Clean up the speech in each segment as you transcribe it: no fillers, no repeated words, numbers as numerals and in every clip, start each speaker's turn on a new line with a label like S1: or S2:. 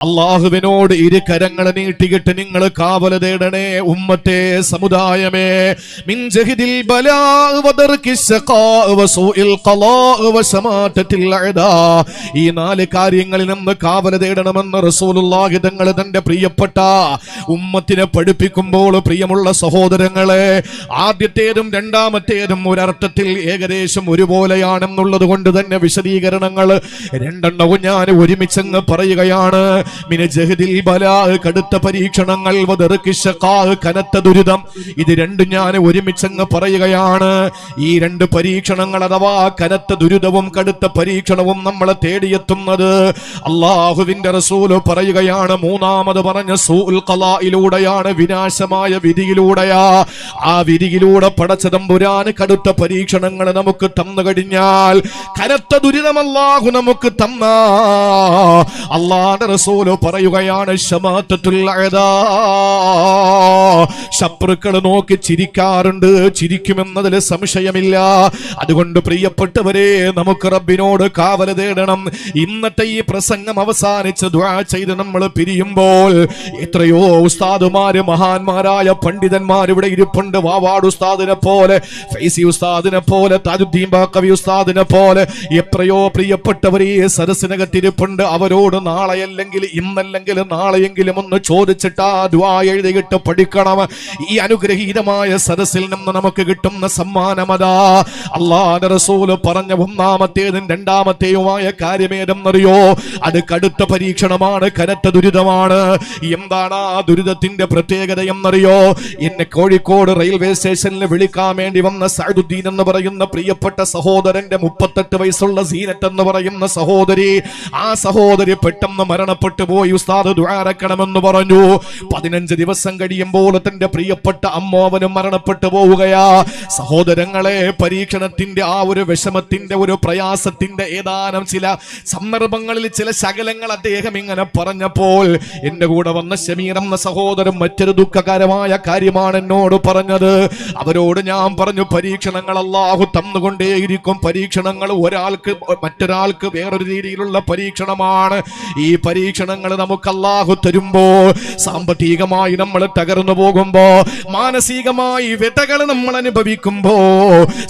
S1: അള്ളാഹുവിനോട് ഇരു കരങ്ങളെ നീട്ടിയിട്ട് നിങ്ങൾ കാവൽ തേടണേ ഉമ്മത്തെ സമുദായമേ. മിൻ ജഹിദിൽ ബലാ വദർകി ശഖാ വസൂഇൽ ഖലാ വശമാതത്തിൽ അദാ. ഈ നാല് കാര്യങ്ങളിൽ നിന്ന് കാവൽ തേടണമെന്ന് റസൂലുള്ളാഹി തങ്ങൾ തന്റെ പ്രിയപ്പെട്ട ഉമ്മത്തിനെ പഠിപ്പിക്കുമ്പോൾ പ്രിയമുള്ള സഹോദരങ്ങളെ, ആദ്യത്തേതും രണ്ടാമത്തേതും ഒരർത്ഥത്തിൽ ഏകദേശം ഒരുപോലെയാണെന്നുള്ളത് കൊണ്ട് തന്നെ വിശദീകരണങ്ങൾ രണ്ടെണ്ണവും ഞാൻ ഒരുമിച്ചങ്ങ് പറയുകയാണ്. മിന ജഹദിൽ ബലാ, കടുത്ത പരീക്ഷണങ്ങൾ, വദർകി ശഖാ, കനത്ത ദുരിതം. ഇത് രണ്ടും ഞാൻ ഒരുമിച്ചങ്ങ് പറയുകയാണ്. ഈ രണ്ട് പരീക്ഷണങ്ങൾ അഥവാ കനത്ത ദുരിതവും കടുത്ത പരീക്ഷണവും നമ്മളെ തേടിയെത്തുന്നത് അള്ളാഹുവിന്റെ റസൂൽ പറയുകയാണ്. മൂന്നാമത് പറഞ്ഞ സൂഉൽ ഖലായിലൂടെയാണ്, വിനാശമായ വിധിയിലൂടെയാ. ആ വിധിയിലൂടെ പടച്ച തമ്പുരാൻ കടുത്ത പരീക്ഷണങ്ങൾ നമുക്ക് തന്നു കഴിഞ്ഞാൽ, കനത്ത ദുരിതം അല്ലാഹു നമുക്ക് തന്ന അല്ലാഹുവിന്റെ റസൂൽ പറയുകയാണ്, ശമാതത്തുൽ അദാ, ശത്രുക്കൾ നോക്കി ചിരിക്കാറുണ്ട്, ചിരിക്കുമെന്നതിൽ സംശയമില്ല. അതുകൊണ്ട് പ്രിയപ്പെട്ടവരെ, നമുക്ക് റബ്ബിനോട് കാവൽ തേടണം. ഇന്നത്തെ ഈ പ്രസംഗം അവസാനിച്ച് ദുആ ചെയ്ത് നമ്മൾ പിരിയുമ്പോൾ എത്രയോ ഉസ്താദുമാര്, മഹാന്മാരായ പണ്ഡിതന്മാർ ഇവിടെ ഇരിപ്പുണ്ട്. വാവാട് ഉസ്താദിനെ പോലെ, ഫൈസി ഉസ്താദിനെ പോലെ, താജുദ്ദീൻ ബാഖവി ഉസ്താദിനെ പോലെ എത്രയോ പ്രിയപ്പെട്ടവരെ സദസ്സിനകത്തിരിപ്പുണ്ട്. അവരോട് നാളെയല്ലെങ്കിൽ ഇന്നല്ലെങ്കിൽ നാളെയെങ്കിലും ഒന്ന് ചോദിച്ചിട്ട് ആ ദുആ എഴുതിയിട്ട് പഠിക്കണം. ഈ അനുഗ്രഹീതമായ സദസ്സിൽ നിന്ന് നമുക്ക് കിട്ടുന്ന സമ്മാനമതാ. അല്ലാഹുവിന്റെ റസൂൽ പറഞ്ഞ ഒന്നാമത്തേതും രണ്ടാമത്തെയുമായ കാര്യമേതെന്നറിയോ? അത് കടുത്ത പരീക്ഷണമാണ്, കനത്ത ദുരിതമാണ്. എന്താണ് ആ ദുരിതത്തിന്റെ പ്രത്യേകത എന്നറിയോ? എന്നെ കോഴിക്കോട് റെയിൽവേ സ്റ്റേഷനിൽ വിളിക്കാൻ വേണ്ടി വന്ന സഅദുദ്ദീൻ എന്ന് പറയുന്ന പ്രിയപ്പെട്ട സഹോദരന്റെ 38 വയസ്സുള്ള സീനത്ത് എന്ന് പറയുന്ന സഹോദരി, ആ സഹോദരി പെട്ടെന്ന് മരണപ്പെട്ടു പോയി. ഉസ്താദ് ദുആറക്കണമെന്ന് പറഞ്ഞു. 15 ദിവസം കഴിയുമ്പോൾ തന്റെ പ്രിയപ്പെട്ട അമ്മോവനും മരണപ്പെട്ടു പോവുകയാ. സഹോദരങ്ങളെ, പരീക്ഷണത്തിന്റെ ആ ഒരു വിഷമത്തിന്റെ ഒരു പ്രയാസത്തിന്റെ ഏതാനും ചില സന്ദർഭങ്ങളിൽ ചില ശകലങ്ങൾ അദ്ദേഹം ഇങ്ങനെ പറഞ്ഞപ്പോൾ എന്റെ കൂടെ വന്ന ഷമീർ എന്ന സഹോദരൻ മറ്റൊരു ദുഃഖകരമായ കാര്യമാണ് എന്നോട് പറഞ്ഞത്. അവരോട് ഞാൻ പറഞ്ഞു, പരീക്ഷണങ്ങൾ അല്ലാഹു തന്നുകൊണ്ടേയിരിക്കും. പരീക്ഷണങ്ങൾ ഒരാൾക്ക് മറ്റൊരാൾക്ക് വേറൊരു രീതിയിലുള്ള പരീക്ഷണമാണ്. ഈ പരീക്ഷണങ്ങൾ നമുക്ക് അല്ലാഹു തരുമ്പോ, സാമ്പത്തികമായി നമ്മൾ തകർന്നു പോകുമ്പോ, മാനസികമായി വ്യതകൾ നമ്മൾ അനുഭവിക്കുമ്പോ,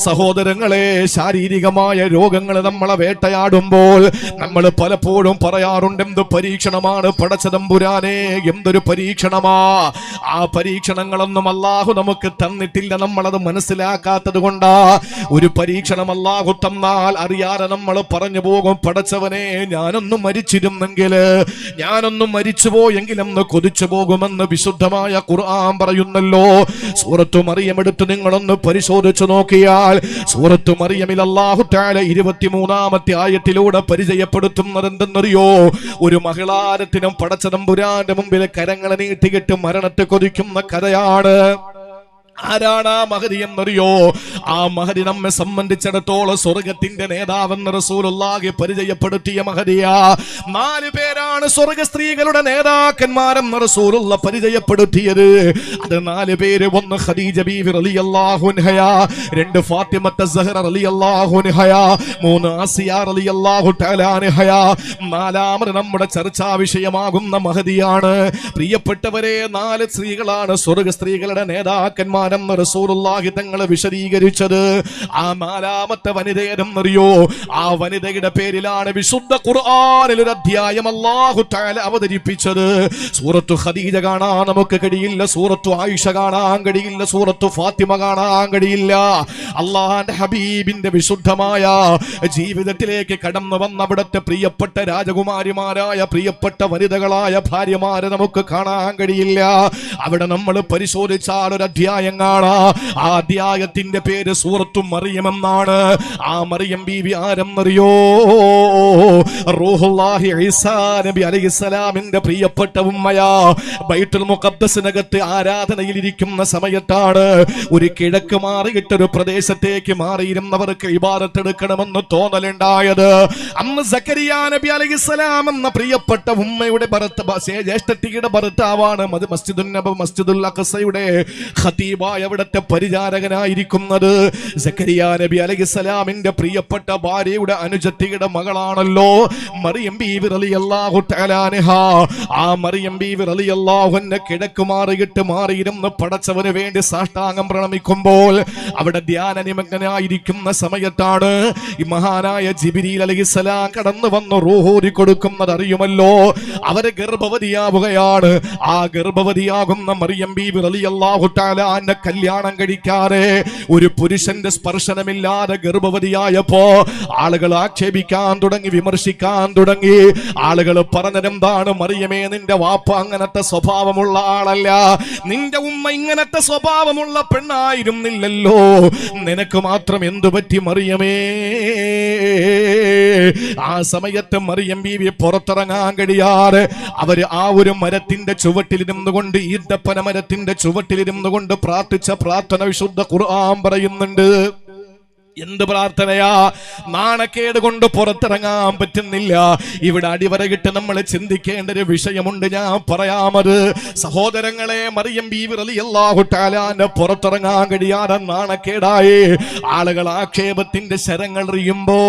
S1: സഹോദരങ്ങളെ, ശാരീരികമായ രോഗങ്ങൾ നമ്മളെ വേട്ടയാടുമ്പോൾ നമ്മൾ പലപ്പോഴും പറയാറുണ്ട്, എന്ത് പരീക്ഷണമാണ് പടച്ച തമ്പുരാനെ, എന്തൊരു പരീക്ഷണമാ. ആ പരീക്ഷണങ്ങളൊന്നും അല്ലാഹു നമുക്ക് തന്നിട്ടില്ല, നമ്മളത് മനസ്സിലാക്കാത്തത് കൊണ്ടാ. ഒരു പരീക്ഷണം അല്ലാഹു തന്നാൽ അറിയാതെ നമ്മൾ പറഞ്ഞു പോകും, പടച്ചവനെ, ഞാനൊന്നും മരിച്ചിരുന്നെങ്കിൽ, ഞാനൊന്നും മരിച്ചുപോയെങ്കിലെന്ന് കൊതിച്ചു പോകുമെന്ന് വിശുദ്ധമായ ഖുർആൻ പറയുന്നല്ലോ. സൂറത്തു മറിയം എടുത്ത് നിങ്ങളൊന്ന് പരിശോധിച്ചു നോക്കിയാൽ, സൂറത്തു മറിയമിൽ അല്ലാഹു തആല 23-ാമത്തെ ആയത്തിലൂടെ പരിചയപ്പെടുത്തുന്നത് എന്തെന്നറിയോ? ഒരു മഹിളാരത്തിനും പടച്ച തമ്പുരാന്റെ മുമ്പിൽ കരങ്ങളെ നീട്ടിയിട്ട് മരണത്തെ കൊതിക്കുന്ന കഥയാണ്. ആരാണ് ആ മഹദി എന്നറിയോ? ആ മഹദി നമ്മെ സംബന്ധിച്ചിടത്തോളം സ്വർഗത്തിന്റെ നേതാവെന്ന് റസൂലുള്ളാഹി പരിചയപ്പെടുത്തിയ മഹദിയാ. 4 പേരാണ് സ്വർഗ സ്ത്രീകളുടെ നേതാക്കന്മാരെന്ന് റസൂലുള്ള പരിചയപ്പെടുത്തിയത്. അത് 4 പേര്. 1 ഖദീജ ബീവി റളിയല്ലാഹു അൻഹയാ, 2 ഫാത്തിമത്ത സഹറ റളിയല്ലാഹു അൻഹയാ, 3 ആസിയ റളിയല്ലാഹു തആല അൻഹയാ, 4ാമത് നമ്മുടെ ചർച്ചാ വിഷയമാകുന്ന മഹദിയാണ്. പ്രിയപ്പെട്ടവരെ, 4 സ്ത്രീകളാണ് സ്വർഗ സ്ത്രീകളുടെ നേതാക്കന്മാർ റസൂലുള്ളാഹി തങ്ങൾ വിശദീകരിച്ചത്. ആ 4ാമത്തെ വനിതയെന്നറിയോ? ആ വനിതയുടെ പേരിലാണ് വിശുദ്ധ ഖുർആനിൽ ഒരു അധ്യായം അല്ലാഹു തആല അവതരിപ്പിച്ചത്. സൂറത്തു ഖദീജ കാണാൻ നമുക്ക് കഴിയില്ല, സൂറത്തു ആയിഷ കാണാൻ കഴിയില്ല, സൂറത്തു ഫാത്തിമ കാണാൻ കഴിയില്ല. അല്ലാഹുവിന്റെ ഹബീബിന്റെ വിശുദ്ധമായ ജീവിതത്തിലേക്ക് കടന്നു വന്ന അവിടുത്തെ പ്രിയപ്പെട്ട രാജകുമാരിമാരായ പ്രിയപ്പെട്ട വനിതകളായ ഭാര്യമാരെ നമുക്ക് കാണാൻ കഴിയില്ല. അവിടെ നമ്മൾ പരിശോധിച്ചാൽ ഒരു അധ്യായം കാണാ. ആ അധ്യായത്തിന്റെ പേര് സൂറത്തു മറിയം എന്നാണ്. ആ മറിയം ബീവി ആരെന്നറിയോ? റൂഹുല്ലാഹി ഈസാ നബി അലൈഹിസ്സലാമിന്റെ പ്രിയപ്പെട്ട ഉമ്മയാ. ബൈത്തുൽ മുഖദ്ദസിനകത്ത് ആരാധനയിൽ ഇരിക്കുന്ന സമയത്താണ് ഒരു കിഴക്ക് മാറിയിട്ടൊരു പ്രദേശത്തേക്ക് മാറിയിരുന്നവർക്ക് ഇബാദത്ത് എടുക്കണമെന്ന് തോന്നലുണ്ടായത്. അന്ന് സക്കരിയ നബി അലൈഹിസ്സലാം എന്ന പ്രിയപ്പെട്ട ഉമ്മയുടെ ജ്യേഷ്ഠത്തിയുടെ ഭർത്താവാണ് മസ്ജിദുൽ നബവി, മസ്ജിദുൽ അഖ്സയുടെ ഖതീബ് ഹബീബായ അവിടുത്തെ പരിചാരകനായിരിക്കുന്നത് സക്കരിയ നബി അലൈഹിസ്സലാമിന്റെ പ്രിയപ്പെട്ട ഭാര്യയുടെ അനുജത്തിയുടെ മകളാണല്ലോ മറിയം ബീവി റളിയല്ലാഹു തആല അൻഹാ. ആ മറിയം ബീവി റളിയല്ലാഹു അൻഹ കിടക്കുമാറിയിട്ട് മാറിയിരുന്ന് പടച്ചവന് വേണ്ടി സാഷ്ടാംഗം പ്രണമിക്കുമ്പോൾ അവിടെ ധ്യാനനിമഗ്നനായിരിക്കുന്ന സമയത്താണ് ഈ മഹാനായ ജിബ്രീൽ അലൈഹിസ്സലാം കടന്നു വന്ന് റൂഹൂരി കൊടുക്കുന്നത് അറിയുമല്ലോ. അവര് ഗർഭവതിയാവുകയാണ്. ആ ഗർഭവതിയാകുന്ന മറിയം ബീവി റളിയല്ലാഹു തആല അൻഹ കല്യാണം കഴിക്കാതെ ഒരു പുരുഷന്റെ സ്പർശനമില്ലാതെ ഗർഭവതിയായപ്പോ ആളുകൾ ആക്ഷേപിക്കാൻ തുടങ്ങി, വിമർശിക്കാൻ തുടങ്ങി. ആളുകൾ പറഞ്ഞതെന്താണ്? മറിയമേ, നിന്റെ വാപ്പ അങ്ങനത്തെ സ്വഭാവമുള്ള ആളല്ല, നിന്റെ ഉമ്മ ഇങ്ങനത്തെ സ്വഭാവമുള്ള പെണ്ണായിരുന്നില്ലല്ലോ, നിനക്ക് മാത്രം എന്തു പറ്റി മറിയമേ? ആ സമയത്ത് മറിയം ബീവി പുറത്തിറങ്ങാൻ കഴിയാറ് അവര് ആ ഒരു മരത്തിന്റെ ചുവട്ടിലിരുന്നു കൊണ്ട്, ഈന്തപ്പന മരത്തിന്റെ ചുവട്ടിലിരുന്നു കൊണ്ട് പ്രാർത്ഥിച്ച പ്രാർത്ഥന വിശുദ്ധ ഖുർആൻ പറയുന്നുണ്ട്. എന്ത് പ്രാർത്ഥനയാ? നാണക്കേട് കൊണ്ട് പുറത്തിറങ്ങാൻ പറ്റുന്നില്ല. ഇവിടെ അടിവരകിട്ട് നമ്മൾ ചിന്തിക്കേണ്ട ഒരു വിഷയമുണ്ട്, ഞാൻ പറയാമത്. സഹോദരങ്ങളെ, മറിയം ബീവി റളിയല്ലാഹു തആല അൻഹ പുറത്തിറങ്ങാൻ കഴിയാതെ നാണക്കേടായി ആളുകൾ ആക്ഷേപത്തിന്റെ ശരങ്ങൾ എറിയുമ്പോ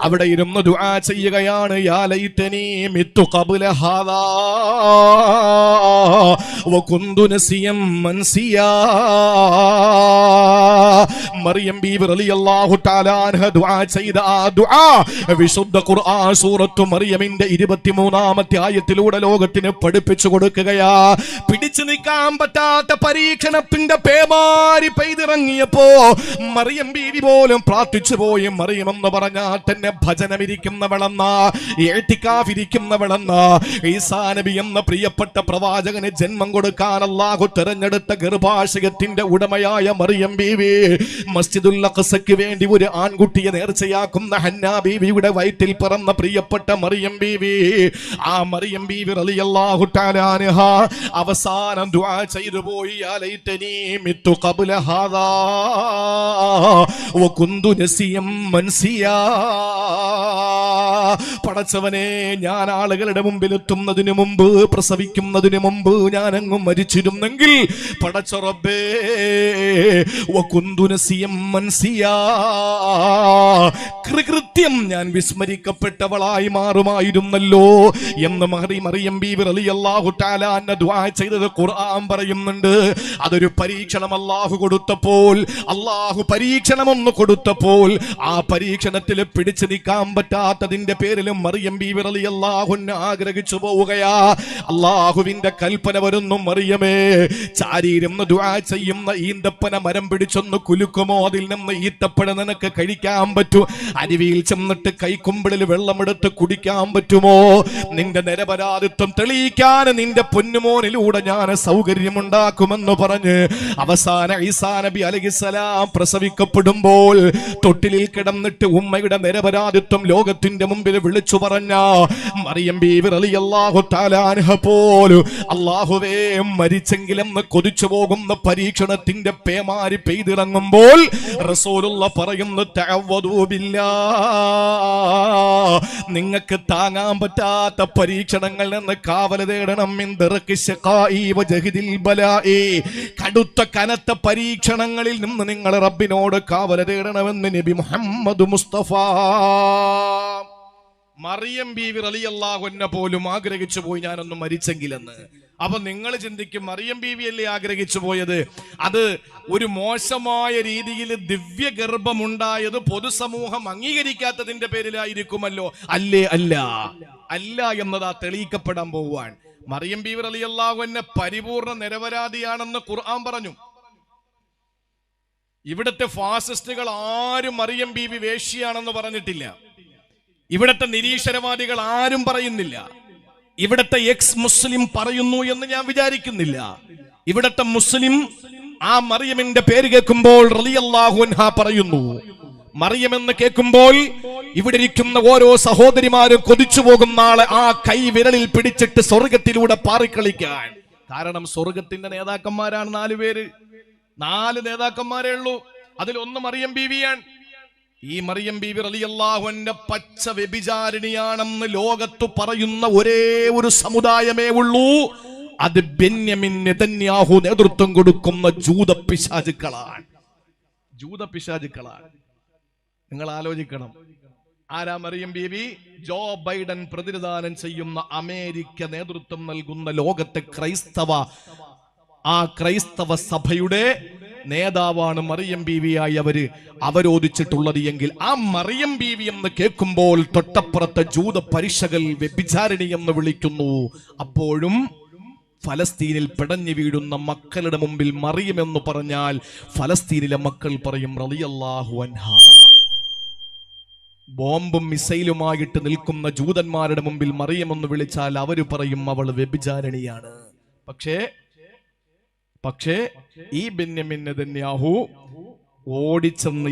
S1: അവിടെ ഇരുന്ന് ദുആ ചെയ്യുകയാണ്. യാ ലൈതനി മിത്തു ഖബ്ല ഹാദാ വകുന്തു നസിയം മൻസിയാ. മറിയം ബീവി റളിയല്ലാഹു തആല അൻഹ ദുആ ചെയ്ത ആ ദുആ വിശുദ്ധ ഖുർആൻ സൂറത്തു മറിയമിന്റെ 23-ാമത്തെ ആയത്തിലൂടെ ലോകത്തിന് പഠിപ്പിച്ചു കൊടുക്കുകയാ. പിടിച്ചു നിൽക്കാൻ പറ്റാത്ത പരീക്ഷണത്തിന്റെ പേമാരി പെയ്തിറങ്ങിയപ്പോ മറിയം ബീവി പോലും പ്രാർത്ഥിച്ചു പോയി. മറിയം എന്ന് പറഞ്ഞാൽ തന്നെ ഭജനമിരിക്കുന്നവളെന്ന, ഇഅ്തികാഫിരിക്കുന്നവളെന്ന, ഈസാ നബി എന്ന പ്രിയപ്പെട്ട പ്രവാചകന് ജന്മം കൊടുക്കാൻ അല്ലാഹു തെരഞ്ഞെടുത്ത ഗർഭാശയത്തിന്റെ ഉടമയായ മറിയം ബീവി മസ്ജിദുൽ അഖ്സയ്ക്ക് വേണ്ടി ഒരു ആൺകുട്ടിയെ നേർച്ചയാക്കുന്ന ഹന്നാ ബീവിയുടെ വയറ്റിൽ പിറന്ന പ്രിയപ്പെട്ട മറിയം ബീവി. ആ മറിയം ബീവി റളിയല്ലാഹു തആല അൻഹ അവസാനം ദുആ ചെയ്തു പോയി. യാ ലൈതനി മിത്തു ഖബ്ല ഹാദാ വകുന്തു നസിയം മൻസിയാ. പടച്ചവനെ, ഞാൻ ആളുകളുടെ മുമ്പിൽ എത്തുന്നതിന് മുമ്പ്, പ്രസവിക്കുന്നതിന് മുമ്പ് ഞാൻ അങ്ങ് മരിച്ചിരുന്നെങ്കിൽ പടച്ച റബ്ബേ വകുന്തു നസിയം മൻസിയാ, കൃത്യം ഞാൻ വിസ്മരിക്കപ്പെട്ടവളായി മാറുമായിരുന്നല്ലോ എന്ന് മറിയം ബീവി റളിയല്ലാഹു തആല അൻഹ ദുആ ചെയ്തത് ഖുർആൻ പറയുന്നുണ്ട്. അതൊരു പരീക്ഷണം അല്ലാഹു കൊടുത്തപ്പോൾ, അല്ലാഹു പരീക്ഷണം ഒന്ന് കൊടുത്തപ്പോൾ ആ പരീക്ഷണത്തിൽ പിടിച്ചു നിൽക്കാൻ പറ്റാത്തതിന്റെ പേരിൽ മറിയം ബീവി റളിയല്ലാഹു അൻഹ ആഗ്രഹിച്ചു പോവുകയാ. അല്ലാഹുവിന്റെ കൽപ്പന വരുന്നു, മറിയമേ, ചാരീരുന്ന് ദുആ ചെയ്യുന്ന ഈന്തപ്പന മരം പിടിച്ചൊന്ന് കുലുക്കുമോ, അതിൽ നിന്ന് ഈത്തപ്പഴ നിനക്ക് കഴിക്കാൻ പറ്റൂ? അരുവിയിൽ ചെന്നിട്ട് കൈക്കുമ്പിളിൽ വെള്ളമെടുത്ത് കുടിക്കാൻ പറ്റുമോ? നിന്റെ നിരപരാധിത്വം തെളിയിക്കാൻ നിന്റെ പൊന്നുമോനിലൂടെ ഞാൻ സൗകര്യമുണ്ടാക്കുമെന്ന് പറഞ്ഞ് അവസാന ഈസാ നബി അലൈഹിസ്സലാം പ്രസവിക്കപ്പെടുമ്പോൾ തൊട്ടിലിൽ കിടന്നിട്ട് ഉമ്മയുടെ നിരപരാധിത്വം ലോകത്തിന്റെ മുമ്പിൽ വിളിച്ചു പറഞ്ഞ മറിയം ബീവി റളിയല്ലാഹു തആല അൻഹ പോലും അല്ലാഹുവേ, മരിച്ചെങ്കിലെന്ന് കൊതിച്ചു പോകുന്ന പരീക്ഷണത്തിന്റെ പേമാരി പെയ്തിറങ്ങുമ്പോൾ റസൂലുള്ള പറയുന്നു, തഅവ്വദൂ ബില്ലാഹ്, നിങ്ങൾക്ക് താങ്ങാൻ പറ്റാത്ത പരീക്ഷണങ്ങളിൽ നിന്ന് കാവൽ തേടണം. മിൻ ദർക്കി ശഖാഇ വജഹദിൽ ബലാഇ, കടുത്ത കനത്ത പരീക്ഷണങ്ങളിൽ നിന്ന് നിങ്ങൾ റബ്ബിനോട് കാവൽ തേടണമെന്ന് നബി മുഹമ്മദ് മുസ്തഫ. മറിയം ബീവി റളിയല്ലാഹു അൻഹ പോലും ആഗ്രഹിച്ചു പോയി ഞാനൊന്ന് മരിച്ചെങ്കിലെന്ന്. അപ്പൊ നിങ്ങൾ ചിന്തിക്കും, മറിയം ബീവി അല്ലേ ആഗ്രഹിച്ചു പോയത്? അത് ഒരു മോശമായ രീതിയിൽ ദിവ്യ ഗർഭമുണ്ടായത് പൊതുസമൂഹം അംഗീകരിക്കാത്തതിന്റെ പേരിലായിരിക്കുമല്ലോ? അല്ലേ? അല്ല, അല്ല എന്നതാ തെളിയിക്കപ്പെടാൻ പോവാൻ. മറിയം ബീവി റളിയല്ലാഹു അൻഹ പരിപൂർണ നിരപരാധിയാണെന്ന് ഖുർആൻ പറഞ്ഞു. ഇവിടുത്തെ ഫാസിസ്റ്റുകൾ ആരും മറിയം ബീവി വേശ്യയാണെന്ന് പറഞ്ഞിട്ടില്ല. ഇവിടുത്തെ നിരീശ്വരവാദികൾ ആരും പറയുന്നില്ല. ഇവിടുത്തെ എക്സ് മുസ്ലിം പറയുന്നു എന്ന് ഞാൻ വിചാരിക്കുന്നില്ല. ഇവിടുത്തെ മുസ്ലിം ആ മറിയമിന്റെ പേര് കേൾക്കുമ്പോൾ റളിയല്ലാഹു അൻഹ പറയുന്നു. മറിയം എന്ന് കേൾക്കുമ്പോൾ ഇവിടെ ഇരിക്കുന്ന ഓരോ സഹോദരിമാരും കൊതിച്ചു പോകും നാളെ ആ കൈ വിരലിൽ പിടിച്ചിട്ട് സ്വർഗത്തിലൂടെ പാറിക്കളിക്കാൻ. കാരണം സ്വർഗത്തിന്റെ നേതാക്കന്മാരാണ് 4 പേര്. 4 നേതാക്കന്മാരേ ഉള്ളൂ. അതിലൊന്ന് മറിയം ബീവിയാണ്. ഈ മറിയം ബീവി റളിയല്ലാഹു അൻഹ പച്ച വ്യഭിചാരിണിയാണെന്ന് ലോകത്ത് പറയുന്ന ഒരേ ഒരു സമുദായമേ ഉള്ളൂ. അത് ബെന്യാമിൻ നെതന്യാഹു നേതൃത്വം കൊടുക്കുന്ന ജൂതപിശാചുക്കളാണ്. നിങ്ങൾ ആലോചിക്കണം, ആരാ മറിയം ബീവി? ജോ ബൈഡൻ പ്രതിനിധാനം ചെയ്യുന്ന അമേരിക്ക നേതൃത്വം നൽകുന്ന ലോകത്തെ ക്രൈസ്തവ സഭയുടെ നേതാവാണ് മറിയം ബീവിയായി അവരോധിച്ചിട്ടുള്ളത് എങ്കിൽ ആ മറിയം ബീവി എന്ന് കേൾക്കുമ്പോൾ തൊട്ടപ്പുറത്തെ ജൂത പരിശകൾ വ്യഭിചാരിണി എന്ന് വിളിക്കുന്നു. അപ്പോഴും ഫലസ്തീനിൽ പിടഞ്ഞു വീഴുന്ന മക്കളുടെ മുമ്പിൽ മറിയം എന്ന് പറഞ്ഞാൽ ഫലസ്തീനിലെ മക്കൾ പറയും റളിയല്ലാഹു അൻഹാ. ബോംബും മിസൈലുമായിട്ട് നിൽക്കുന്ന ജൂതന്മാരുടെ മുമ്പിൽ മറിയം എന്ന് വിളിച്ചാൽ അവര് പറയും അവൾ വ്യഭിചാരിണിയാണ്. പക്ഷേ ഈ ബെന്യാമിൻ നെതന്യാഹു ഓടിച്ചെന്ന്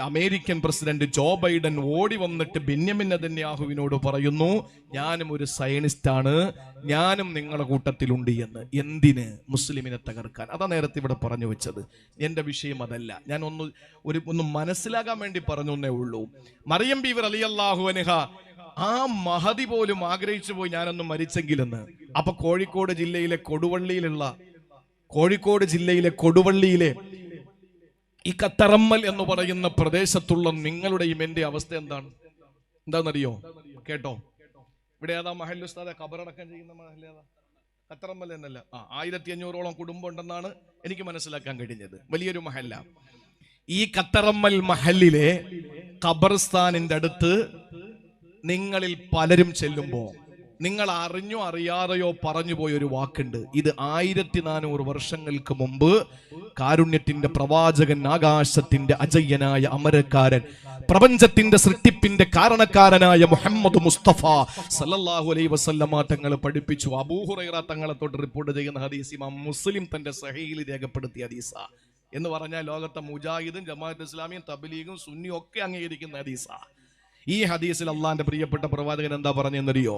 S1: അമേരിക്കൻ പ്രസിഡന്റ് ജോ ബൈഡൻ ഓടി വന്നിട്ട് ബെന്യാമിൻ നെതന്യാഹുവിനോട് പറയുന്നു, ഞാനും ഒരു സയനിസ്റ്റാണ്, ഞാനും നിങ്ങളുടെ കൂട്ടത്തിലുണ്ട് എന്ന്. എന്തിന്? മുസ്ലിമിനെ തകർക്കാൻ. അതാ നേരത്തെ ഇവിടെ പറഞ്ഞു വെച്ചത്. എന്റെ വിഷയം അതല്ല, ഞാൻ ഒന്ന് മനസ്സിലാകാൻ വേണ്ടി പറഞ്ഞേ ഉള്ളൂ. മറിയം ബീവി റളിയല്ലാഹു അൻഹ ആ മഹദി പോലും ആഗ്രഹിച്ചു പോയി ഞാനൊന്ന് മരിച്ചെങ്കിലെന്ന്. അപ്പൊ കോഴിക്കോട് ജില്ലയിലെ കൊടുവള്ളിയിലെ ഈ കത്തറമ്മൽ എന്ന് പറയുന്ന പ്രദേശത്തുള്ള നിങ്ങളുടെയും എന്റെ അവസ്ഥ എന്താണെന്നറിയോ? കേട്ടോ, ഇവിടെ ഏതാ മഹൽ ഉസ്താദെ? ഖബറടക്കം ചെയ്യുന്ന മഹൽ ഏതാ? കത്തറമ്മൽ എന്നല്ല. 1500ഓളം കുടുംബം ഉണ്ടെന്നാണ് എനിക്ക് മനസ്സിലാക്കാൻ കഴിഞ്ഞത്. വലിയൊരു മഹല്ല. ഈ കത്തറമ്മൽ മഹല്ലിലെ ഖബർസ്ഥാനിന്റെ അടുത്ത് നിങ്ങളിൽ പലരും ചെല്ലുമ്പോ നിങ്ങൾ അറിഞ്ഞോ അറിയാതെയോ പറഞ്ഞു പോയൊരു വാക്കുണ്ട്. ഇത് 1400 വർഷങ്ങൾക്ക് മുമ്പ് കാരുണ്യത്തിന്റെ പ്രവാചകൻ, ആകാശത്തിന്റെ അജയ്യനായ അമരക്കാരൻ, പ്രപഞ്ചത്തിന്റെ സൃഷ്ടിപ്പിന്റെ കാരണക്കാരനായ മുഹമ്മദ് മുസ്തഫ സല്ലല്ലാഹു അലൈഹി വസല്ലമ തങ്ങൾ പഠിപ്പിച്ചു. അബൂ ഹുറൈറ തങ്ങളെ തൊട്ട് റിപ്പോർട്ട് ചെയ്യുന്ന ഹദീസ് ഇമാം മുസ്ലിം തന്റെ സഹീഹിൽ രേഖപ്പെടുത്തിയ ഹദീസ. എന്ന് പറഞ്ഞാൽ ലോകത്തെ മുജാഹിദും ജമാഅത്ത് ഇസ്ലാമിയും തബ്ലീഗും സുന്നിയും ഒക്കെ അംഗീകരിക്കുന്ന ഹദീസ. ഈ ഹദീസിൽ അള്ളാന്റെ പ്രിയപ്പെട്ട പ്രവാചകൻ എന്താ പറഞ്ഞെന്നറിയോ?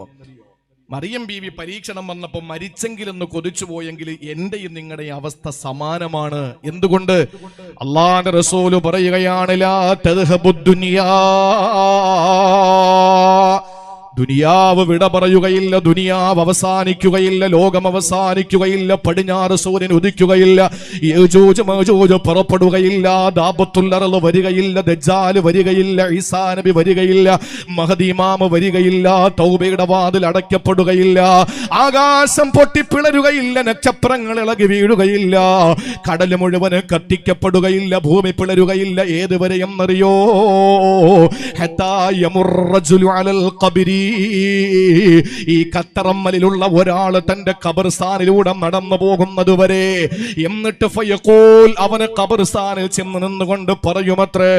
S1: മറിയം ബീവി പരീക്ഷണം വന്നപ്പോൾ മരിച്ചെങ്കിലെന്ന് കൊതിച്ചു പോയെങ്കിൽ എന്റെയും നിങ്ങളുടെയും അവസ്ഥ സമാനമാണ്. എന്തുകൊണ്ട്? അള്ളാന്റെ റസൂല് പറയുകയാണ്, ലാ തദ്ഹബുദ് ദുനിയാ, ദുനിയാവ് വിട പറയുകയില്ല, ദുനിയാവ് അവസാനിക്കുകയില്ല, ലോകം അവസാനിക്കുകയില്ല, പടിഞ്ഞാറ് സൂര്യൻ ഉദിക്കുകയില്ല, യജൂജ് മജൂജ് പുറപ്പെടുകയില്ല, ദാബത്തുൽ അർള് വരികയില്ല, ദജ്ജാല് വരികയില്ല, ഈസാ നബി വരികയില്ല, മഹദി ഇമാം വരികയില്ല, തൗബയുടെ വാതിൽ അടയ്ക്കപ്പെടുകയില്ല, ആകാശം പൊട്ടിപ്പിളരുകയില്ല, നക്ഷത്രങ്ങൾ ഇളകി വീഴുകയില്ല, കടൽ മുഴുവൻ കത്തിക്കപ്പെടുകയില്ല, ഭൂമി പിളരുകയില്ല. ഏതുവരെയെന്നറിയോ? ഹത്താ യമുർറജുലു അലൽ ഖബരി, ഈ കത്തറമ്മലിലുള്ള ഒരാൾ തന്റെ ഖബർസ്ഥാനിലൂടെ നടന്നു പോകുന്നത് വരെ. എന്നിട്ട് ഫയഖൂൽ, അവന് ഖബർസ്ഥാനിൽ ചെന്ന് നിന്നുകൊണ്ട് പറയുമത്രേ,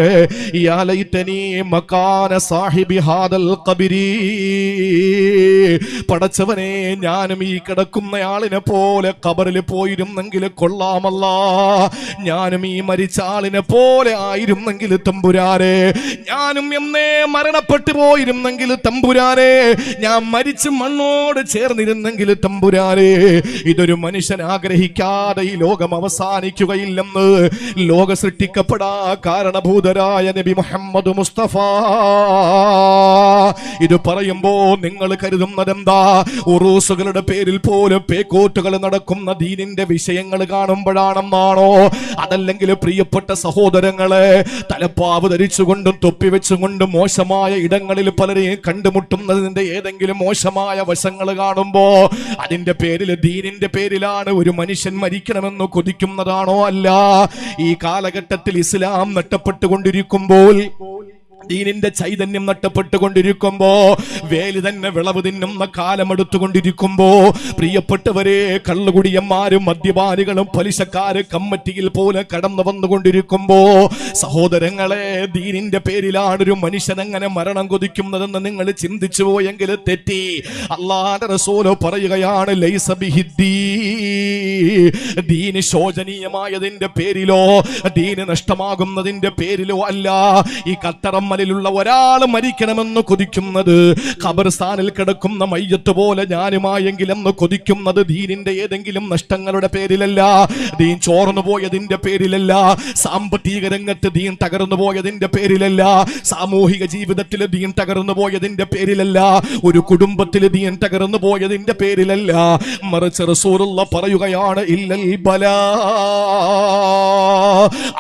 S1: യാ ലൈതനി മകാന സാഹിബി ഹാദൽ ഖബരി, പടച്ചവനെ ഞാനും ഈ കിടക്കുന്നയാളിനെ പോലെ ഖബറിൽ പോയിരുന്നെങ്കിൽ കൊള്ളാമല്ല, ഞാനും ഈ മരിച്ച ആളിനെ പോലെ ആയിരുന്നെങ്കിൽ തമ്പുരാനെ, ഞാനും എന്നേ മരണപ്പെട്ടു പോയിരുന്നെങ്കിൽ തമ്പുരാനെ, ഞാൻ മരിച്ച് മണ്ണോട് ചേർന്നിരുന്നെങ്കിൽ തമ്പുരാനെ. ഇതൊരു മനുഷ്യൻ ആഗ്രഹിക്കാതെ ഈ ലോകം അവസാനിക്കുകയില്ലെന്ന് ലോക സൃഷ്ടിക്കപ്പെടാ കാരണഭൂതരായ നബി മുഹമ്മദ് മുസ്തഫ ഇത് പറയുമ്പോ നിങ്ങൾ കരുതുന്നത് എന്താ? ഉറൂസുകളുടെ പേരിൽ പോലും പേക്കോട്ടുകൾ നടക്കുന്ന ദീനിന്റെ വിഷയങ്ങൾ കാണുമ്പോഴാണെന്നാണോ? അതല്ലെങ്കിൽ പ്രിയപ്പെട്ട സഹോദരങ്ങളെ, തലപ്പാവ് ധരിച്ചുകൊണ്ടും തൊപ്പി വെച്ചുകൊണ്ടും മോശമായ ഇടങ്ങളിൽ പലരെയും കണ്ടുമുട്ടുന്നതിന്റെ ഏതെങ്കിലും മോശമായ വശങ്ങൾ കാണുമ്പോ അതിന്റെ പേരിൽ, ദീനിന്റെ പേരിലാണ് ഒരു മനുഷ്യൻ മരിക്കണമെന്ന് കൊതിക്കുന്നതാണോ? അല്ല. ഈ കാലഘട്ടത്തിൽ ഇസ്ലാം നഷ്ടപ്പെട്ടുകൊണ്ടിരിക്കുമ്പോൾ, ദീനിന്റെ ചൈതന്യം നഷ്ടപ്പെട്ടുകൊണ്ടിരിക്കുമ്പോ, വേലി തന്നെ വിളവ് തിന്നുന്ന കാലമെടുത്തുകൊണ്ടിരിക്കുമ്പോ, പ്രിയപ്പെട്ടവരെ, കള്ളുകുടിയന്മാരും മദ്യപാനികളും പലിശക്കാര് കമ്മിറ്റിയിൽ പോലെ കടന്നു വന്നുകൊണ്ടിരിക്കുമ്പോ, സഹോദരങ്ങളെ, ദീനിന്റെ പേരിലാണ് ഒരു മനുഷ്യൻ എങ്ങനെ മരണം കൊതിക്കുന്നതെന്ന് നിങ്ങൾ ചിന്തിച്ചു പോയെങ്കിൽ തെറ്റി. അല്ലാഹുവിന്റെ റസൂൽ പറയുകയാണ്, ലൈസ ബിഹിദ്ദീൻ, ദീന് ശോചനീയമായതിന്റെ പേരിലോ ദീന് നഷ്ടമാകുന്നതിന്റെ പേരിലോ അല്ല ഈ കത്തറമ്മലിലുള്ള ഒരാൾ മരിക്കണമെന്ന് കൊതിക്കുന്നത്, ഖബർസ്ഥാനിൽ കിടക്കുന്ന മയ്യത്ത് പോലെ ഞാനുമായെങ്കിലെന്ന് കൊതിക്കുന്നത് ദീനിന്റെ ഏതെങ്കിലും നഷ്ടങ്ങളുടെ പേരിലല്ല, ദീൻ ചോർന്നു പോയതിന്റെ പേരിലല്ല, സാമ്പത്തിക രംഗത്ത് ദീൻ തകർന്നു പോയതിന്റെ പേരിലല്ല, സാമൂഹിക ജീവിതത്തിൽ ദീൻ തകർന്നു പോയതിന്റെ പേരിലല്ല, ഒരു കുടുംബത്തിൽ ദീൻ തകർന്നു പോയതിന്റെ പേരിലല്ല. മറിച്ച് റസൂലുള്ളാഹി പറയുകയാണ്, ഇല്ലൽ ബലാ,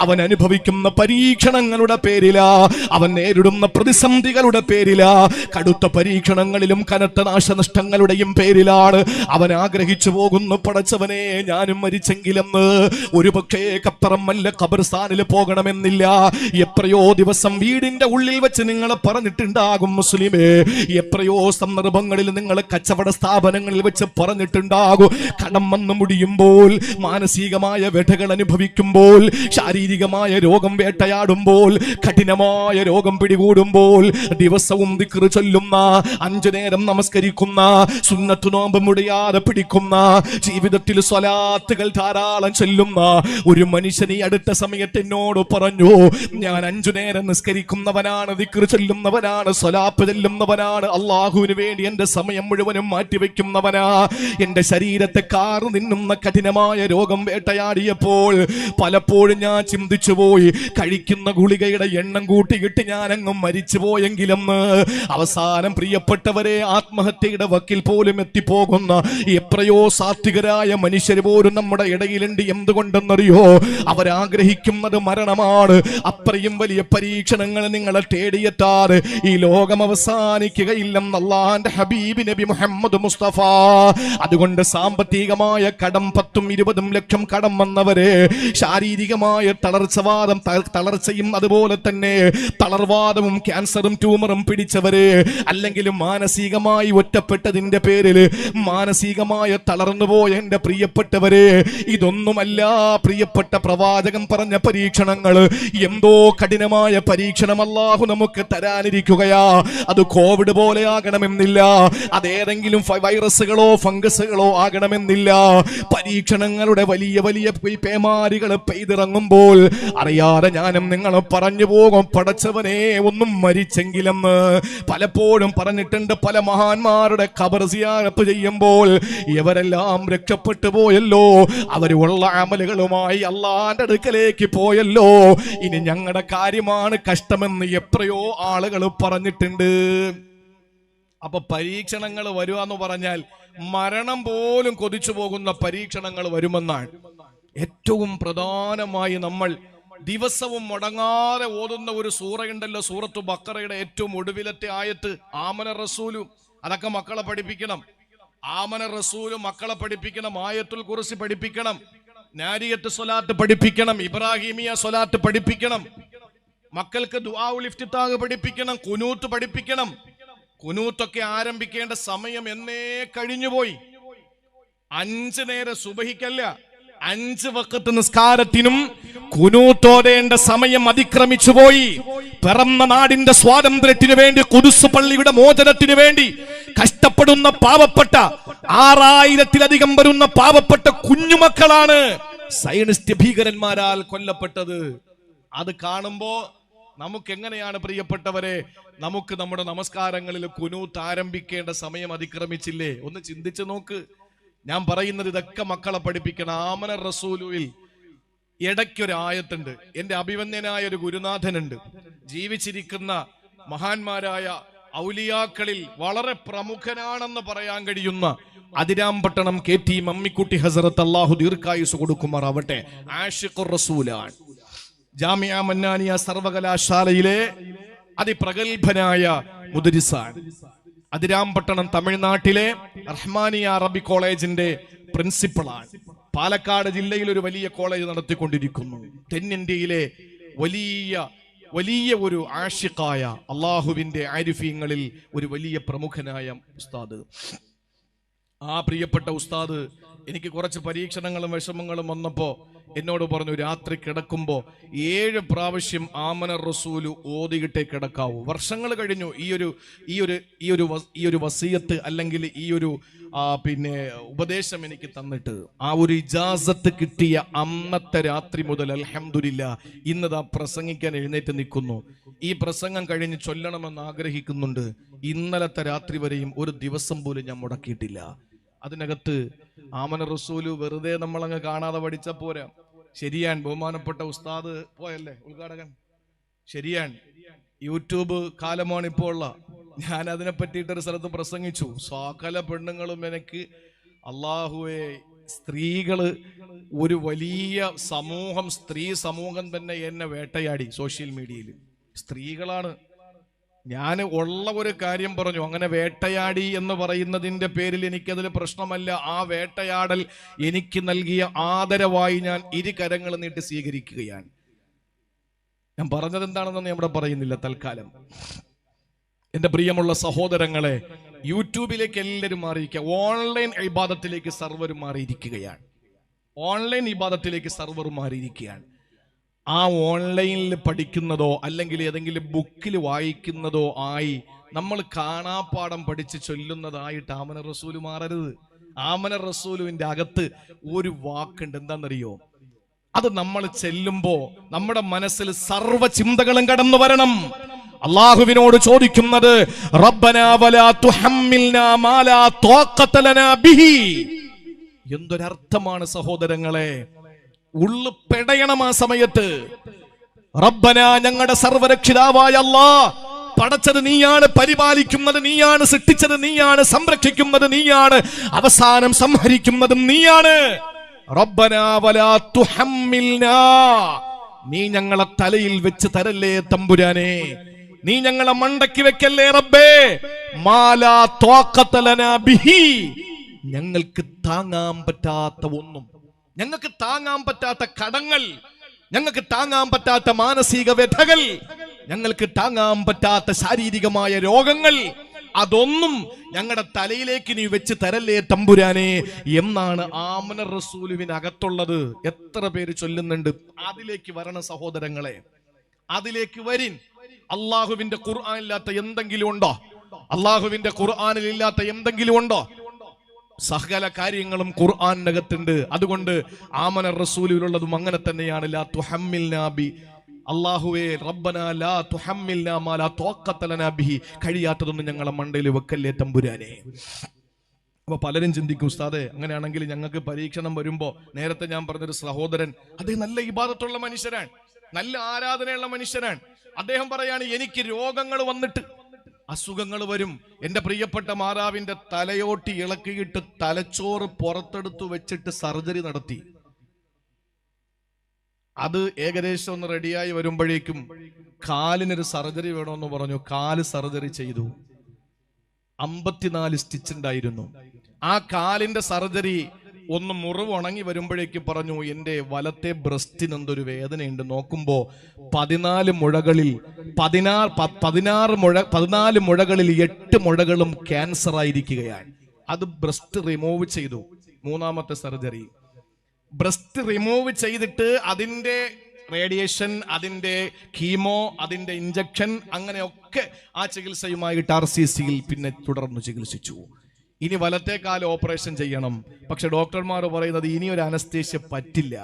S1: അവൻ അനുഭവിക്കുന്ന പരീക്ഷണങ്ങളുടെ പേരിലാ, അവൻ നേരിടുന്ന പ്രതിസന്ധികളുടെ പേരിലാ, കടുത്ത പരീക്ഷണങ്ങളിലും കനത്ത നാശനഷ്ടങ്ങളുടെയും പേരിലാണ് അവൻ ആഗ്രഹിച്ചു പോകുന്നു, പടച്ചവനെ ഞാനും മരിച്ചെങ്കിലെന്ന്. ഒരു പക്ഷേ കപ്പറമ്മല്ല ഖബർസ്ഥാനിൽ പോകണമെന്നില്ല. എത്രയോ ദിവസം വീടിന്റെ ഉള്ളിൽ വെച്ച് നിങ്ങൾ പറഞ്ഞിട്ടുണ്ടാകും മുസ്ലിമേ, എത്രയോ സന്ദർഭങ്ങളിൽ നിങ്ങൾ കച്ചവട സ്ഥാപനങ്ങളിൽ വെച്ച് പറഞ്ഞിട്ടുണ്ടാകും. കടം വന്നു മുടിയുമ്പോൾ, മാനസികമായ വ്യഥകൾ അനുഭവിക്കുമ്പോൾ, ശാരീരികമായ രോഗം വേട്ടയാടുമ്പോൾ, കഠിനമായ രോഗം പിടികൂടുമ്പോൾ, ദിവസവും ദിക്ർ ചൊല്ലുന്ന, 5 നേരം നമസ്കരിക്കുന്ന, സുന്നത്ത് നോമ്പ് മുടിയാതെ പിടിക്കുന്ന, ജീവിതത്തിൽ സ്വലാത്തുകൾ ധാരാളം ചൊല്ലുന്ന ഒരു മനുഷ്യനെ അടുത്ത സമയത്ത് എന്നോട് പറഞ്ഞു, ഞാൻ 5 നേരം നിസ്കരിക്കുന്നവനാണ്, ദിക്ർ ചൊല്ലുന്നവനാണ്, സ്വലാത്ത് ചൊല്ലുന്നവനാണ്, അള്ളാഹുവിന് വേണ്ടി എന്റെ സമയം മുഴുവനും മാറ്റിവെക്കുന്നവനാ. എന്റെ ശരീരത്തെ കാറു നിന്നുന്ന കഠിനമായ രോഗം വേട്ടയാടിയപ്പോൾ പലപ്പോഴും ഞാൻ ചിന്തിച്ചു പോയി, കഴിക്കുന്ന ഗുളികയുടെ എണ്ണം കൂട്ടിയിട്ട് ഞാൻ അങ്ങ് മരിച്ചു പോയെങ്കിലും. അവസാനം പ്രിയപ്പെട്ടവരെ, ആത്മഹത്യയുടെ വക്കിൽ പോലും എത്തിപ്പോകുന്ന എത്രയോ സാത്വികരായ മനുഷ്യർ പോലും നമ്മുടെ ഇടയിലുണ്ട്. എന്തുകൊണ്ടെന്നറിയോ? അവരാഗ്രഹിക്കുന്നത് മരണമാണ്. അത്രയും വലിയ പരീക്ഷണങ്ങൾ നിങ്ങളെ തേടിയെത്താതെ ഈ ലോകം അവസാനിക്കുകയില്ലെന്ന് അല്ലാഹുവിന്റെ ഹബീബ് നബി മുഹമ്മദ് മുസ്തഫ. അതുകൊണ്ട് സാമ്പത്തികമായ കടം 10-20 ലക്ഷം കടം വന്നവരെ, ശാരീരികമായ തളർച്ചയും അതുപോലെ തന്നെ തളർവാദവും ക്യാൻസറും ട്യൂമറും പിടിച്ചവര്, അല്ലെങ്കിൽ മാനസികമായി ഒറ്റപ്പെട്ടതിന്റെ പേരിൽ മാനസികമായ തളർന്നുപോയ എന്റെ പ്രിയപ്പെട്ടവരെ, ഇതൊന്നുമല്ല പ്രിയപ്പെട്ട പ്രവാചകൻ പറഞ്ഞ പരീക്ഷണങ്ങൾ. എന്തോ കഠിനമായ പരീക്ഷണം അല്ലാഹു നമുക്ക് തരാനിരിക്കുകയാ. അത് കോവിഡ് പോലെ ആകണമെന്നില്ല, അതേതെങ്കിലും വൈറസുകളോ ഫംഗസുകളോ ആകണമെന്നില്ല. പരീക്ഷണങ്ങളുടെ വലിയ വലിയ പേമാരികൾ പെയ്തിറങ്ങുമ്പോൾ അറിയാതെ ഞാനും നിങ്ങൾ പറഞ്ഞു പോകും, പടച്ചവനെ ഒന്നും മരിച്ചെങ്കിലെന്ന്. പലപ്പോഴും പറഞ്ഞിട്ടുണ്ട്, പല മഹാന്മാരുടെ ഖബർ സിയാറത്ത് ചെയ്യുമ്പോൾ ഇവരെല്ലാം രക്ഷപ്പെട്ടു പോയല്ലോ, അവരുള്ള അമലുകളുമായി അള്ളാന്റെ അടുക്കലേക്ക് പോയല്ലോ, ഇനി ഞങ്ങളുടെ കാര്യമാണ് കഷ്ടമെന്ന് എത്രയോ ആളുകൾ പറഞ്ഞിട്ടുണ്ട്. അപ്പൊ പരീക്ഷണങ്ങൾ വരുവാന്ന് പറഞ്ഞാൽ മരണം പോലും കൊതിച്ചു പോകുന്ന പരീക്ഷണങ്ങൾ വരുമെന്നാണ്. ഏറ്റവും പ്രധാനമായി നമ്മൾ ദിവസവും മുടങ്ങാതെ ഓതുന്ന ഒരു സൂറയുണ്ടല്ലോ, സൂറത്തു ബഖറയുടെ ഏറ്റവും ഒടുവിലത്തെ ആയത്ത് ആമന റസൂലും. അതൊക്കെ മക്കളെ പഠിപ്പിക്കണം. ആമന റസൂലും മക്കളെ പഠിപ്പിക്കണം, ആയത്തുൽ കുർസി പഠിപ്പിക്കണം, നാരിയത്ത് സ്വലാത്ത് പഠിപ്പിക്കണം, ഇബ്രാഹിമിയ സ്വലാത്ത് പഠിപ്പിക്കണം, മക്കൾക്ക് ദുആഉൽ ഇഫ്തിതാഹ് പഠിപ്പിക്കണം, ഖുനൂത്ത് പഠിപ്പിക്കണം. ഖുനൂത്തൊക്കെ ആരംഭിക്കേണ്ട സമയം എന്നേ കഴിഞ്ഞുപോയി. 5 നേരം സുബഹിക്കല്ല, 5 വഖത്ത് നിസ്കാരത്തിനും ഖുനൂത്തോടേണ്ട സമയം അതിക്രമിച്ചു പോയി. പിറന്ന നാടിന്റെ സ്വാതന്ത്ര്യത്തിനു വേണ്ടി, ഖുദ്സ് പള്ളിയുടെ മോചനത്തിനു വേണ്ടി കഷ്ടപ്പെടുന്ന പാവപ്പെട്ട 6000-ലധികം വരുന്ന പാവപ്പെട്ട കുഞ്ഞുമക്കളാണ് സയനിസ്റ്റ് ഭീകരന്മാരാൽ കൊല്ലപ്പെട്ടത്. അത് കാണുമ്പോ നമുക്ക് എങ്ങനെയാണ് പ്രിയപ്പെട്ടവരെ, നമുക്ക് നമ്മുടെ നമസ്കാരങ്ങളിൽ ഖുനൂത്ത് ആരംഭിക്കേണ്ട സമയം അതിക്രമിച്ചില്ലേ? ഒന്ന് ചിന്തിച്ചു നോക്ക്. ഞാൻ പറയുന്നത് ഇതൊക്കെ മക്കളെ പഠിപ്പിക്കണം. ആമന റസൂലുവിൽ ഇടയ്ക്കൊരു ആയത്തുണ്ട്. എന്റെ അഭിവന്യനായ ഒരു ഗുരുനാഥനുണ്ട്, ജീവിച്ചിരിക്കുന്ന മഹാന്മാരായ ഔലിയാക്കളിൽ വളരെ പ്രമുഖനാണെന്ന് പറയാൻ കഴിയുന്ന അതിരാമ്പട്ടണം KT മമ്മിക്കുട്ടി ഹസരത്ത്, അല്ലാഹു ദീർഘായുസ് കൊടുക്കുമാറാവട്ടെ, ആഷിഖുർ റസൂലാണ്. ജാമിഅ മന്നാനിയ സർവകലാശാലയിലെ അതിപ്രഗത്ഭനായ മുദരിസാണ്. അതിരാമ്പട്ടണം തമിഴ്നാട്ടിലെ റഹ്മാനിയ അറബി കോളേജിന്റെ പ്രിൻസിപ്പളാണ്. പാലക്കാട് ജില്ലയിൽ ഒരു വലിയ കോളേജ് നടത്തിക്കൊണ്ടിരിക്കുന്നു. തെന്നിന്ത്യയിലെ വലിയ ഒരു ആഷിഖായ അള്ളാഹുവിന്റെ ആരിഫീങ്ങളിൽ ഒരു വലിയ പ്രമുഖനായ ഉസ്താദ്. ആ പ്രിയപ്പെട്ട ഉസ്താദ് എനിക്ക് കുറച്ച് പരീക്ഷണങ്ങളും വിഷമങ്ങളും വന്നപ്പോൾ എന്നോട് പറഞ്ഞു രാത്രി കിടക്കുമ്പോ 7 പ്രാവശ്യം ആമന റസൂല് ഓതിയിട്ടേ കിടക്കാവൂ. വർഷങ്ങൾ കഴിഞ്ഞു ഈ ഒരു വസിയത്ത് അല്ലെങ്കിൽ ഈ ഒരു പിന്നെ ഉപദേശം എനിക്ക് തന്നിട്ട്. ആ ഒരു ഇജാസത്ത് കിട്ടിയ അന്നത്തെ രാത്രി മുതൽ അൽഹംദുലില്ലാ ഇന്നതാ പ്രസംഗിക്കാൻ എഴുന്നേറ്റ് നിൽക്കുന്നു. ഈ പ്രസംഗം കഴിഞ്ഞ് ചൊല്ലണമെന്ന് ആഗ്രഹിക്കുന്നുണ്ട്. ഇന്നലത്തെ രാത്രി വരെയും ഒരു ദിവസം പോലും ഞാൻ മുടക്കിയിട്ടില്ല. അതിനകത്ത് ആമന റസൂല് വെറുതെ നമ്മളങ്ങ് കാണാതെ പഠിച്ച പോരാ. ശരിയാൻ ബഹുമാനപ്പെട്ട ഉസ്താദ് പോയല്ലേ ഉദ്ഘാടകൻ, ശരിയാൻ യൂട്യൂബ് കാലമാണ് ഇപ്പോൾ ഉള്ള. ഞാൻ അതിനെ പറ്റിയിട്ടൊരു സ്ഥലത്ത് പ്രസംഗിച്ചു. സകല പെണ്ണുങ്ങളും എനിക്ക് അള്ളാഹുവേ, സ്ത്രീകള് ഒരു വലിയ സമൂഹം, സ്ത്രീ സമൂഹം തന്നെ എന്നെ വേട്ടയാടി സോഷ്യൽ മീഡിയയിൽ. സ്ത്രീകളാണ്. ഞാൻ ഉള്ള ഒരു കാര്യം പറഞ്ഞു. അങ്ങനെ വേട്ടയാടി എന്ന് പറയുന്നതിന്റെ പേരിൽ എനിക്കതിൽ പ്രശ്നമല്ല. ആ വേട്ടയാടൽ എനിക്ക് നൽകിയ ആദരവായി ഞാൻ 2 കരങ്ങൾ നീട്ടി സ്വീകരിക്കുകയാണ്. ഞാൻ പറഞ്ഞത് എന്താണെന്ന് ഞാൻ ഇവിടെ പറയുന്നില്ല തൽക്കാലം. എന്റെ പ്രിയമുള്ള സഹോദരങ്ങളെ, യൂട്യൂബിലേക്ക് എല്ലാവരും മാറിയിരിക്കുക. ഓൺലൈൻ ഇബാദത്തിലേക്ക് സർവർ മാറിയിരിക്കുകയാണ്. ഓൺലൈൻ ഇബാദത്തിലേക്ക് സർവർ മാറിയിരിക്കുകയാണ്. ആ ഓൺലൈനിൽ പഠിക്കുന്നതോ അല്ലെങ്കിൽ ഏതെങ്കിലും ബുക്കിൽ വായിക്കുന്നതോ ആയി നമ്മൾ കാണാപ്പാഠം പഠിച്ച് ചൊല്ലുന്നതായിട്ട് ആമന റസൂല് മാറരുത്. ആമന റസൂലുവിന്റെ അകത്ത് ഒരു വാക്കുണ്ട്, എന്താണെന്നറിയോ? അത് നമ്മൾ ചെല്ലുമ്പോ നമ്മുടെ മനസ്സിൽ സർവ്വ ചിന്തകളും കടന്നു വരണം. അള്ളാഹുവിനോട് ചോദിക്കുന്നത് റബ്ബനാ വലാ തുഹമ്മിൽനാ മാ ലാ ത്വാഖത ലനാ ബിഹി. എന്തൊരർത്ഥമാണ് സഹോദരങ്ങളെ. ഉള്ളു പെടയണം ആ സമയത്ത്. റബ്ബന, ഞങ്ങളുടെ സർവരക്ഷിതാവായ അല്ലാഹ്, പടച്ചത് നീയാണ്, പരിപാലിക്കുന്നത് നീയാണ്, സൃഷ്ടിച്ചത് നീയാണ്, സംരക്ഷിക്കുന്നത് നീയാണ്, അവസാനം സംഹരിക്കുന്നതും നീയാണ്. റബ്ബന വലാ തുഹമ്മിൽനാ, നീ ഞങ്ങളെ തലയിൽ വെച്ച് തരല്ലേ തമ്പുരാനെ, നീ ഞങ്ങളെ മണ്ടയ്ക്ക് വെക്കല്ലേ റബ്ബേ, മാ ലാ ത്വാഖത ലനാ ബിഹി, ഞങ്ങൾക്ക് താങ്ങാൻ പറ്റാത്ത ഒന്നും, ഞങ്ങൾക്ക് താങ്ങാൻ പറ്റാത്ത കടങ്ങൾ, ഞങ്ങൾക്ക് താങ്ങാൻ പറ്റാത്ത മാനസിക വ്യഥകൾ, ഞങ്ങൾക്ക് താങ്ങാൻ പറ്റാത്ത ശാരീരികമായ രോഗങ്ങൾ, അതൊന്നും ഞങ്ങളുടെ തലയിലേക്ക് നീ വെച്ച് തരല്ലേ തമ്പുരാനെ എന്നാണ് ആമന റസൂലുവിനകത്തുള്ളത്. എത്ര പേര് ചൊല്ലുന്നുണ്ട്? അതിലേക്ക് വരണം സഹോദരങ്ങളെ, അതിലേക്ക് വരിൻ. അള്ളാഹുവിന്റെ ഖുർആനില്ലാത്ത എന്തെങ്കിലും ഉണ്ടോ? അള്ളാഹുവിന്റെ ഖുർആനിൽ ഇല്ലാത്ത എന്തെങ്കിലും ഉണ്ടോ? സകല കാര്യങ്ങളും ഖുർആനകത്തുണ്ട്. അതുകൊണ്ട് ആമന റസൂലിലുള്ളതും അങ്ങനെ തന്നെയാണ്. ലാ തുഹമ്മിൽനാ ബി, അല്ലാഹുവേ റബ്ബനാ ലാ തുഹമ്മിൽനാ മാ ലാ ത്വാഖത ലനാ ബിഹി, കഴിയാത്തതൊന്നും ഞങ്ങളെ മണ്ടയിൽ വെക്കല്ലേ തമ്പുരാനെ. അപ്പൊ പലരും ചിന്തിക്കും, ഉസ്താദേ അങ്ങനെയാണെങ്കിൽ ഞങ്ങൾക്ക് പരീക്ഷണം വരുമ്പോ, നേരത്തെ ഞാൻ പറഞ്ഞൊരു സഹോദരൻ, അദ്ദേഹം നല്ല ഇബാദത്തുള്ള മനുഷ്യനാണ്, നല്ല ആരാധനയുള്ള മനുഷ്യനാണ്. അദ്ദേഹം പറയാണ്, എനിക്ക് രോഗങ്ങൾ വന്നിട്ട് അസുഖങ്ങൾ വരും. എന്റെ പ്രിയപ്പെട്ട മാതാവിന്റെ തലയോട്ടി ഇളക്കിയിട്ട് തലച്ചോറ് പുറത്തെടുത്തു വെച്ചിട്ട് സർജറി നടത്തി. അത് ഏകദേശം ഒന്ന് റെഡിയായി വരുമ്പോഴേക്കും കാലിനൊരു സർജറി വേണമെന്ന് പറഞ്ഞു. കാല് സർജറി ചെയ്തു. 54 സ്റ്റിച്ച് ഉണ്ടായിരുന്നു. ആ കാലിന്റെ സർജറി ഒന്ന് മുറിവ് ഉണങ്ങി വരുമ്പോഴേക്കും പറഞ്ഞു, എന്റെ വലത്തെ ബ്രസ്റ്റിന് എന്തൊരു വേദനയുണ്ട്. നോക്കുമ്പോ 14 മുഴകളിൽ 14 മുഴകളിൽ 8 മുഴകളും ക്യാൻസർ ആയിരിക്കുകയാണ്. അത് ബ്രസ്റ്റ് റിമൂവ് ചെയ്തു. 3ാമത്തെ സർജറി. ബ്രസ്റ്റ് റിമൂവ് ചെയ്തിട്ട് അതിന്റെ റേഡിയേഷൻ, അതിന്റെ കീമോ, അതിന്റെ ഇഞ്ചക്ഷൻ, അങ്ങനെയൊക്കെ ആ ചികിത്സയുമായിട്ട് RCCയിൽ പിന്നെ തുടർന്ന് ചികിത്സിച്ചു. ഇനി വലത്തെ കാല് ഓപ്പറേഷൻ ചെയ്യണം. പക്ഷെ ഡോക്ടർമാർ പറയുന്നത് ഇനി ഒരു അനസ്തേഷ്യ പറ്റില്ല.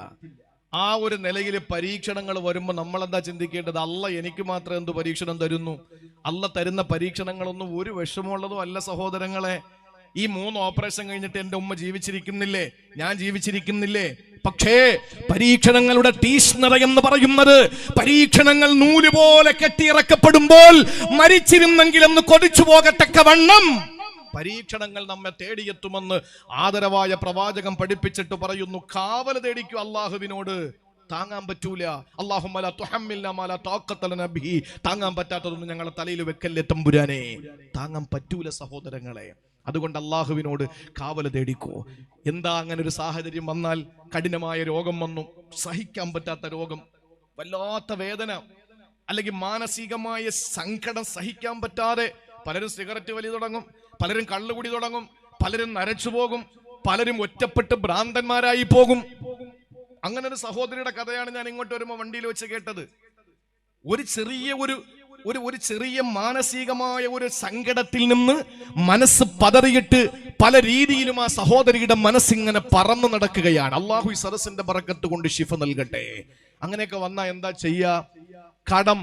S1: ആ ഒരു നിലയിൽ പരീക്ഷണങ്ങൾ വരുമ്പോൾ നമ്മൾ എന്താ ചിന്തിക്കേണ്ടത്? അല്ല എനിക്ക് മാത്രം എന്ത് പരീക്ഷണം തരുന്നു? അല്ല തരുന്ന പരീക്ഷണങ്ങളൊന്നും ഒരു വിഷമമുള്ളതും അല്ല സഹോദരങ്ങളെ. ഈ 3 ഓപ്പറേഷൻ കഴിഞ്ഞിട്ട് എന്റെ ഉമ്മ ജീവിച്ചിരിക്കുന്നില്ലേ, ഞാൻ ജീവിച്ചിരിക്കുന്നില്ലേ? പക്ഷേ പരീക്ഷണങ്ങളുടെ തീഷ്ണത എന്ന് പറയുന്നത്, പരീക്ഷണങ്ങൾ നൂല് പോലെ കെട്ടിയിറക്കപ്പെടുമ്പോൾ മരിച്ചിരുന്നെങ്കിലെന്ന് കൊതിച്ചു പോകത്തക്കവണ്ണം പരീക്ഷണങ്ങൾ നമ്മെ തേടിയെത്തുമെന്ന് ആദരവായ പ്രവാചകൻ പഠിപ്പിച്ചിട്ട് പറയുന്നു. കാവൽ തേടിക്കൂ അള്ളാഹുവിനോട്. താങ്ങാൻ പറ്റൂല. അല്ലാഹുമ്മ ലാ തുഹമ്മിൽനാ മാ ലാ ത്വാഖത ലനാ ബിഹി, താങ്ങാൻ പറ്റാത്തതൊന്നും ഞങ്ങളെ തലയിൽ വെക്കല്ലേ തമ്പുരാനെ. താങ്ങാൻ പറ്റൂല സഹോദരങ്ങളെ. അതുകൊണ്ട് അള്ളാഹുവിനോട് കാവൽ തേടിക്കോ. എന്താ അങ്ങനെ ഒരു സാഹചര്യം വന്നാൽ? കഠിനമായ രോഗം വന്നു, സഹിക്കാൻ പറ്റാത്ത രോഗം, വല്ലാത്ത വേദന, അല്ലെങ്കിൽ മാനസികമായ സങ്കടം സഹിക്കാൻ പറ്റാതെ പലരും സിഗരറ്റ് വലി തുടങ്ങും, പലരും കള്ളുകുടി തുടങ്ങും, പലരും നരച്ചു പോകും, പലരും ഒറ്റപ്പെട്ട് ഭ്രാന്തന്മാരായി പോകും. അങ്ങനെ ഒരു സഹോദരിയുടെ കഥയാണ് ഞാൻ ഇങ്ങോട്ട് വരുമ്പോൾ വണ്ടിയിൽ വെച്ച് കേട്ടത്. ഒരു ചെറിയ മാനസികമായ ഒരു സങ്കടത്തിൽ നിന്ന് മനസ്സ് പതറിയിട്ട് പല രീതിയിലും ആ സഹോദരിയുടെ മനസ്സിങ്ങനെ പറന്നു നടക്കുകയാണ്. അള്ളാഹു ഈ സദസ്സിന്റെ ബറക്കത്ത് കൊണ്ട് ശിഫ നൽകട്ടെ. അങ്ങനെയൊക്കെ വന്നാ എന്താ ചെയ്യാ? കടം,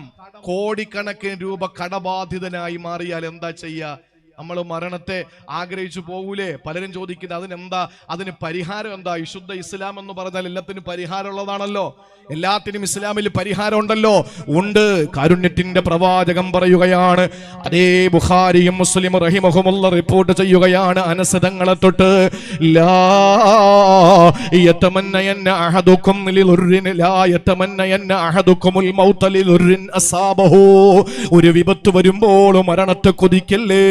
S1: കോടിക്കണക്കിന് രൂപ കടബാധിതനായി മാറിയാൽ എന്താ ചെയ്യാ? നമ്മൾ മരണത്തെ ആഗ്രഹിച്ചു പോകൂലേ? പലരും ചോദിക്കുന്നത് അതിനെന്താ, അതിന് പരിഹാരം എന്താ? വിശുദ്ധ ഇസ്ലാം എന്ന് പറഞ്ഞാൽ എല്ലാത്തിനും പരിഹാരം ഉള്ളതാണല്ലോ. എല്ലാത്തിനും ഇസ്ലാമിൽ പരിഹാരം ഉണ്ടല്ലോ. ഉണ്ട്. കാരുണ്യത്തിന്റെ പ്രവാചകം പറയുകയാണ്, അതേ ബുഖാരിയും മുസ്ലിം റഹിമഹുമുള്ള റിപ്പോർട്ട് ചെയ്യുകയാണ്, അനസ് തങ്ങളെ തൊട്ട്, ലാ യതമന്നയന്ന അഹദുക്കും ലിദുർരിൻ ലാ യതമന്നയന്ന അഹദുക്കുമുൽ മൗത ലിദുർരിൻ അസാബഹു. ഒരു വിപത്ത് വരുമ്പോൾ മരണത്തെ കൊതിക്കല്ലേ,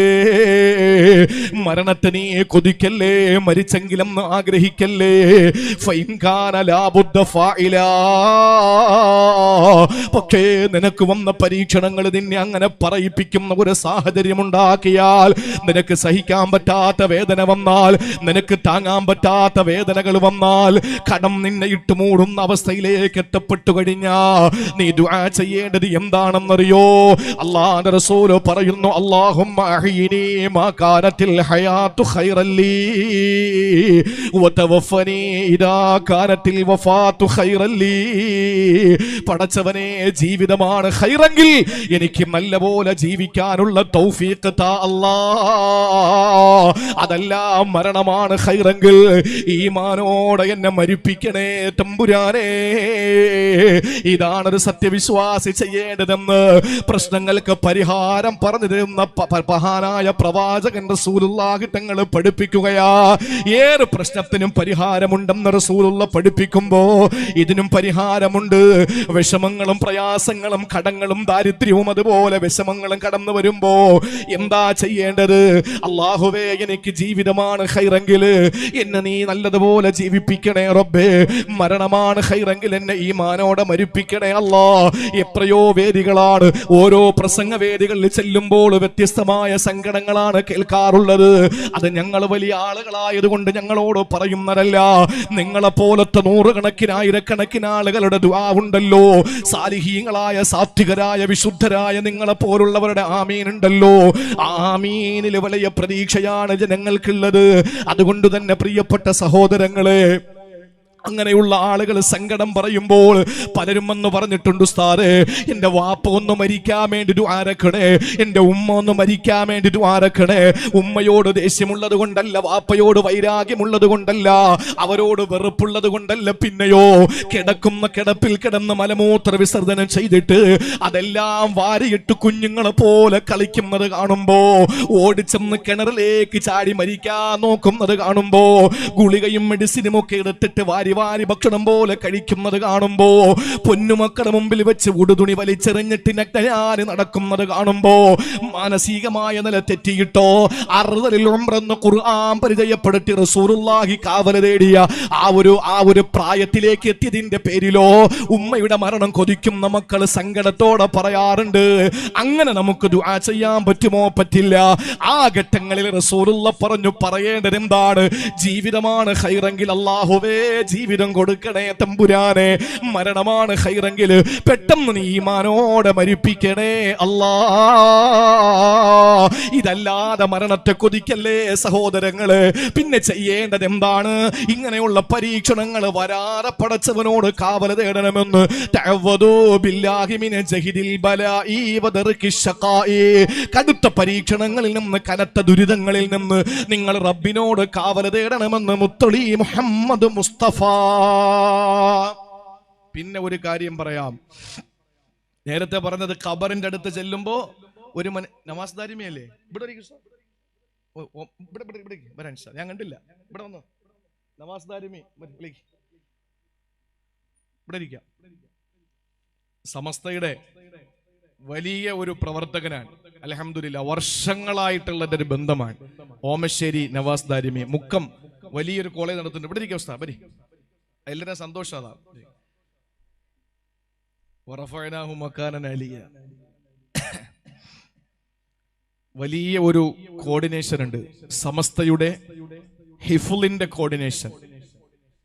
S1: മരണത്തെ നീ കൊതിക്കല്ലേ, മരിച്ചെങ്കിലും ആഗ്രഹിക്കല്ലേ. ഫൈൻ കാന ലാ ബുദ്ദ ഫാഇലാ. പക്ഷേ നിനക്ക് വന്ന പരീക്ഷണങ്ങൾ നിന്നെ അങ്ങനെ പറയിപ്പിക്കുന്ന ഒരു സാഹചര്യം ഉണ്ടാക്കിയാൽ, നിനക്ക് സഹിക്കാൻ പറ്റാത്ത വേദന വന്നാൽ, നിനക്ക് താങ്ങാൻ പറ്റാത്ത വേദനകൾ വന്നാൽ, കടം നിന്നെ ഇട്ട് മൂടുന്ന അവസ്ഥയിലേക്ക് എത്തപ്പെട്ടു കഴിഞ്ഞാ നീ ദുആ ചെയ്യേണ്ടത് എന്താണെന്നറിയോ? അല്ലാഹുവിന്റെ റസൂൽ പറയുന്നു, അല്ലാഹുമ്മ അഹ്യിനി മാ കാനത്തിൽ ഹയാതു ഖൈറൻ ലീ വതവഫനി ഇദാ കാനത്തിൽ വഫാതു ഖൈറൻ ലീ. പടച്ചവനെ, ജീവിതമാണ് ഖൈറെങ്കിൽ എനിക്ക് നല്ലപോലെ ജീവിക്കാനുള്ള തൗഫീഖ് താ അല്ലാഹ്. അതല്ല മരണമാണ് ഖൈറെങ്കിൽ ഈമാനോടെ എന്നെ മരിപ്പിക്കണേ തമ്പുരാനെ. ഇതാണൊരു സത്യവിശ്വാസി ചെയ്യേണ്ടതെന്ന് പ്രശ്നങ്ങൾക്ക് പരിഹാരം പറഞ്ഞു തരുന്ന മഹാനായ പ്രവാചകൻ റസൂലുള്ളാഹി തങ്ങൾ പഠിപ്പിക്കുകയാ. ഏത് പ്രശ്നത്തിനും പരിഹാരമുണ്ടെന്ന് റസൂലുള്ള പഠിപ്പിക്കുമ്പോ ഇതിനും പരിഹാരമുണ്ട്. വിഷമങ്ങളും പ്രയാസങ്ങളും കടങ്ങളും ദാരിദ്ര്യവും അതുപോലെ വിഷമങ്ങളും കടന്നു വരുമ്പോ എന്താ ചെയ്യേണ്ടത്? അല്ലാഹുവേ, എനിക്ക് ജീവിതമാണ് ഖൈറെങ്കിൽ എന്നെ നീ നല്ലതുപോലെ ജീവിപ്പിക്കണേ റബ്ബേ. മരണമാണ് ഖൈറെങ്കിൽ എന്നെ ഈമാനോടെ മരിപ്പിക്കണേ അല്ലാ. എത്രയോ വേദികളാണ്, ഓരോ പ്രസംഗ വേദികളിൽ ചെല്ലുമ്പോൾ വ്യത്യസ്തമായ സങ്കടങ്ങളാണ് കേൾക്കാറുള്ളത്. അത് ഞങ്ങൾ വലിയ ആളുകളായതുകൊണ്ട് ഞങ്ങളോട് പറയുന്നതല്ല. നിങ്ങളെ പോലത്തെ നൂറുകണക്കിന് ആയിരക്കണക്കിന് ആളുകളുടെ ദുആ ഉണ്ടല്ലോ. സാലിഹീങ്ങളായ സാത്വികരായ വിശുദ്ധരായ നിങ്ങളെ പോലുള്ളവരുടെ ആമീൻ ഉണ്ടല്ലോ. ആമീനിൽ വലിയ പ്രതീക്ഷയാണ് ജനങ്ങൾക്കുള്ളത്. അതുകൊണ്ട് തന്നെ പ്രിയപ്പെട്ട സഹോദരങ്ങളെ, അങ്ങനെയുള്ള ആളുകൾ സങ്കടം പറയുമ്പോൾ പലരും എന്ന് പറഞ്ഞിട്ടുണ്ട്, ഉസ്താദേ എന്റെ വാപ്പ ഒന്ന് മരിക്കാൻ വേണ്ടി ദുആരക്കണേ, എന്റെ ഉമ്മ ഒന്ന് മരിക്കാൻ വേണ്ടി ദുആരക്കണേ. ഉമ്മയോട് ദേഷ്യമുള്ളത് കൊണ്ടല്ല, വാപ്പയോട് വൈരാഗ്യമുള്ളത് കൊണ്ടല്ല, അവരോട് വെറുപ്പുള്ളത് കൊണ്ടല്ല, പിന്നെയോ കിടക്കുന്ന കിടപ്പിൽ കിടന്ന് മലമൂത്ര വിസർജനം ചെയ്തിട്ട് അതെല്ലാം വാരിയിട്ട് കുഞ്ഞുങ്ങളെ പോലെ കളിക്കുന്നത് കാണുമ്പോ, ഓടിച്ചെന്ന് കിണറിലേക്ക് ചാടി മരിക്കാൻ നോക്കുന്നത് കാണുമ്പോ, ഗുളികയും മെഡിസിനും ഒക്കെ എടുത്തിട്ട് വാരി ഭക്ഷണം പോലെ കഴിക്കുന്നത് കാണുമ്പോ, പൊന്നുമക്കളുടെ മുമ്പിൽ വെച്ച് ഉടുതുണി വലിച്ചെറിഞ്ഞിട്ട് നഗ്നയായി നടക്കുന്നത് കാണുമ്പോ, മാനസികമായ നില തെറ്റിയിട്ടോ അറുതലിൽ ഉംറന്ന് ഖുർആൻ പരിചയപ്പെടുത്തി റസൂലുള്ളാഹി കാവൽ തേടിയ ആ ഒരു പ്രായത്തിലേക്ക് എത്തിയതിന്റെ പേരിലോ ഉമ്മയുടെ മരണം കൊതിക്കുന്ന മക്കൾ സങ്കടത്തോടെ പറയാറുണ്ട്. അങ്ങനെ നമുക്ക് ദുആ ചെയ്യാൻ പറ്റുമോ? പറ്റില്ല. ആ ഘട്ടങ്ങളിൽ റസൂലുള്ള പറഞ്ഞു, പറയേണ്ടത് എന്താണ്? ജീവിതമാണ് ഖൈറെങ്കിൽ അല്ലാഹുവേ ജീവിതം കൊടുക്കണേ തമ്പുരാനെ. മരണമാണ് ഖൈറെങ്കിൽ പെട്ടെന്ന് നീ ഈമാനോടെ മരിപ്പിക്കണേ അല്ലാ. ഇതല്ലാതെ മരണത്തെ കൊതിക്കല്ലേ സഹോദരങ്ങള്. പിന്നെ ചെയ്യേണ്ടത് എന്താണ്? ഇങ്ങനെയുള്ള പരീക്ഷണങ്ങൾ വരാതെ പടച്ചവനോട് കാവൽ തേടണമെന്ന്. തഅവ്വദൂ ബില്ലാഹി മിൻ ജഹിദിൽ ബലാഇ വദർകിശ് ശഖാഇ. കടുത്ത പരീക്ഷണങ്ങളിൽ നിന്ന്, കനത്ത ദുരിതങ്ങളിൽ നിന്ന് നിങ്ങൾ റബ്ബിനോട് കാവൽ തേടണമെന്ന് മുത്തളി മുഹമ്മദ് മുസ്തഫ. പിന്നെ ഒരു കാര്യം പറയാം. നേരത്തെ പറഞ്ഞത് ഖബറിന്റെ അടുത്ത് ചെല്ലുമ്പോ ഒരു നമാസ് ദാരിമയല്ലേ, ഇവിടെ വരാൻ ഞാൻ കണ്ടില്ല, ഇവിടെ വന്നോ നമാസ് ദാരിമി, ഇവിടെ ഇരിക്കാം. സമസ്തയുടെ വലിയ ഒരു പ്രവർത്തകനാണ്, അൽഹംദുലില്ലാ വർഷങ്ങളായിട്ടുള്ള ഒരു ബന്ധമാണ്. ഓമശ്ശേരി നവാസ് ദാരിമി മുക്കം വലിയൊരു കോളേജ് നടത്തുന്നുണ്ട്. ഇവിടെ ഇരിക്കുക ഉസ്താദ്, വരി. എല്ലാവരും സന്തോഷം. അതാ വലിയ ഒരു കോർഡിനേഷൻ ഉണ്ട് സമസ്തയുടെ ഹിഫ്ളിന്റെ കോർഡിനേഷൻ.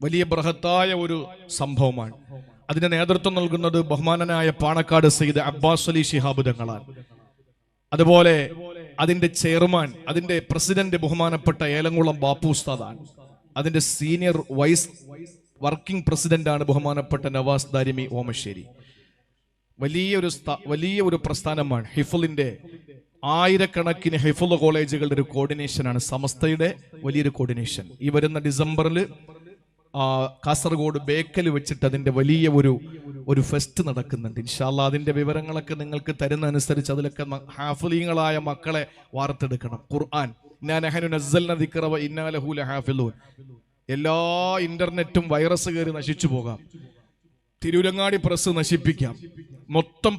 S1: വലിയ ബൃഹത്തായ ഒരു സംഭവമാണ്. അതിന് നേതൃത്വം നൽകുന്നത് ബഹുമാനനായ പാണക്കാട് സയ്യിദ് അബ്ബാസ് അലി ശിഹാബ് തങ്ങളാണ്. അതുപോലെ അതിന്റെ ചെയർമാൻ, അതിന്റെ പ്രസിഡന്റ് ബഹുമാനപ്പെട്ട ഏലംകുളം ബാപ്പു ഉസ്താദാണ്. അതിന്റെ സീനിയർ വൈസ് വർക്കിംഗ് പ്രസിഡന്റാണ് ബഹുമാനപ്പെട്ട നവാസ് ദാരിമി ഓമശ്ശേരി. വലിയൊരു പ്രസ്ഥാനമാണ്. ഹിഫ്ളിന്റെ ആയിരക്കണക്കിന് ഹിഫ്ള് കോളേജുകളുടെ ഒരു കോർഡിനേഷനാണ് സമസ്തയുടെ വലിയൊരു കോർഡിനേഷൻ. ഈ വരുന്ന ഡിസംബറിൽ കാസർഗോഡ് ബേക്കൽ വെച്ചിട്ട് അതിന്റെ വലിയ ഒരു ഫെസ്റ്റ് നടക്കുന്നുണ്ട്. ഇൻഷാ അല്ലാഹ് അതിന്റെ വിവരങ്ങളൊക്കെ നിങ്ങൾക്ക് തരുന്ന അനുസരിച്ച് അതിലൊക്കെ ഹാഫിളീങ്ങളായ മക്കളെ വാർത്തെടുക്കണം. ഖുർആൻ എല്ലാ ഇന്റർനെറ്റും വൈറസ് കയറി നശിച്ചു പോകാം, തിരൂരങ്ങാടി പ്രസ് നശിപ്പിക്കാം, മൊത്തം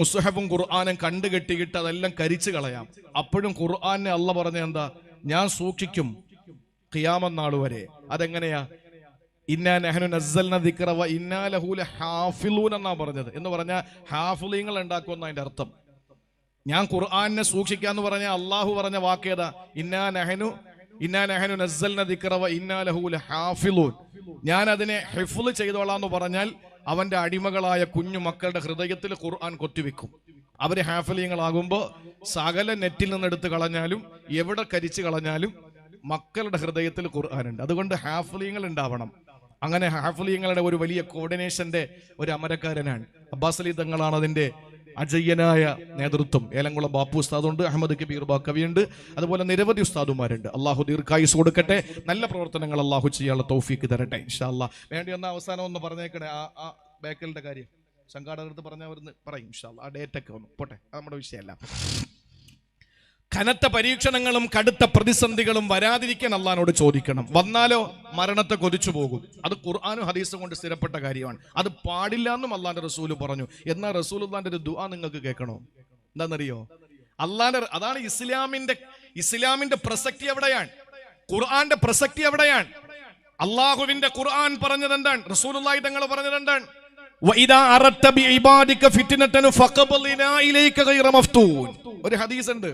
S1: മുസ്ഹഫും ഖുർആനും കണ്ടുകെട്ടിയിട്ട് അതെല്ലാം കരിച്ചു കളയാം. അപ്പോഴും ഖുർആനെ അല്ല പറഞ്ഞ എന്താ? ഞാൻ സൂക്ഷിക്കും ഖിയാമത്ത് നാൾ വരെ. അതെങ്ങനെയാ? ഇന്നാ നഹ്നു നസ്സൽന ദിക്റ വ ഇന്നാ ലഹു ലഹാഫിളൂൻ എന്നാ പറഞ്ഞത്. എന്ന് പറഞ്ഞാൽ ഹാഫിളീങ്ങൾ ഉണ്ടാക്കുമെന്ന അതിന്റെ അർത്ഥം. ഞാൻ ഖുർആനെ സൂക്ഷിക്കാന്ന് പറഞ്ഞ അള്ളാഹു പറഞ്ഞ വാക്കേതാ? ഇന്നാ നഹ്നു നസ്സൽന ദിക്റ വ ഇന്നാ ലഹു ലഹാഫിളൂൻ. ഞാൻ അതിനെ ഹിഫ്ള് ചെയ്തോളാന്ന് പറഞ്ഞാൽ അവന്റെ അടിമകളായ കുഞ്ഞു മക്കളുടെ ഹൃദയത്തിൽ ഖുർആൻ കൊത്തിവെക്കും. അവര് ഹാഫിളീങ്ങളാകുമ്പോൾ സകല നെറ്റിൽ നിന്ന് എടുത്ത് കളഞ്ഞാലും എവിടെ കരിച്ചു കളഞ്ഞാലും മക്കളുടെ ഹൃദയത്തിൽ ഖുർആൻ ഉണ്ട്. അതുകൊണ്ട് ഹാഫിളീങ്ങൾ ഉണ്ടാവണം. അങ്ങനെ ഹാഫിളീങ്ങളുടെ ഒരു വലിയ കോർഡിനേഷന്റെ ഒരു അമരക്കാരനാണ് അബ്ബാസ് അലി തങ്ങളാണ് അതിന്റെ അജയ്യനായ നേതൃത്വം. ഏലംകുളം ബാപ്പു ഉസ്താദുണ്ട്, അഹമ്മദ് കബീർ ബാക്കവിയുണ്ട്, അതുപോലെ നിരവധി ഉസ്താദുമാരുണ്ട്. അള്ളാഹു ദീർഘായുസ് കൊടുക്കട്ടെ, നല്ല പ്രവർത്തനങ്ങൾ അള്ളാഹു ചെയ്യാനുള്ള തൗഫീക്ക് തരട്ടെ ഇൻഷാ അല്ലാഹ്. വേണ്ടി വന്ന അവസാനം ഒന്ന് പറഞ്ഞേക്കണേ, ആ ബേക്കലിന്റെ കാര്യം സംഘാടകർക്ക് പറഞ്ഞവരുന്ന് പറയും ഇൻഷാ അല്ലാഹ്. ആ ഡേറ്റ് ഒക്കെ ഒന്ന് പോട്ടെ, അത് നമ്മുടെ വിഷയമല്ല. കനത്ത പരീക്ഷണങ്ങളും കടുത്ത പ്രതിസന്ധികളും വരാതിരിക്കാൻ അള്ളാഹിനോട് ചോദിക്കണം. വന്നാലോ മരണത്തെ കൊതിച്ചു പോകും. അത് ഖുർആനും ഹദീസും കൊണ്ട് സ്ഥിരപ്പെട്ട കാര്യമാണ്. അത് പാടില്ല എന്നും അള്ളാന്റെ റസൂല് പറഞ്ഞു. എന്നാൽ റസൂലുള്ളാന്റെ ഒരു ദുആ നിങ്ങൾക്ക് കേൾക്കണോ? എന്താണെന്നറിയോ? അതാണ് ഇസ്ലാമിന്റെ പ്രസക്തി എവിടെയാണ്? ഖുർആന്റെ പ്രസക്തി എവിടെയാണ്? അള്ളാഹുവിന്റെ ഖുർആൻ പറഞ്ഞത് എന്താണ്? റസൂലുള്ളാഹി തങ്ങൾ പറഞ്ഞത് എന്താണ്? വഇദാ അറദ്ത ബിഇബാദിക ഫിത്നതൻ ഫഖബലിനാ ഇലൈക ഗൈറ മഫ്തൂൻ. ഒരു ഹദീസ് ഉണ്ട്.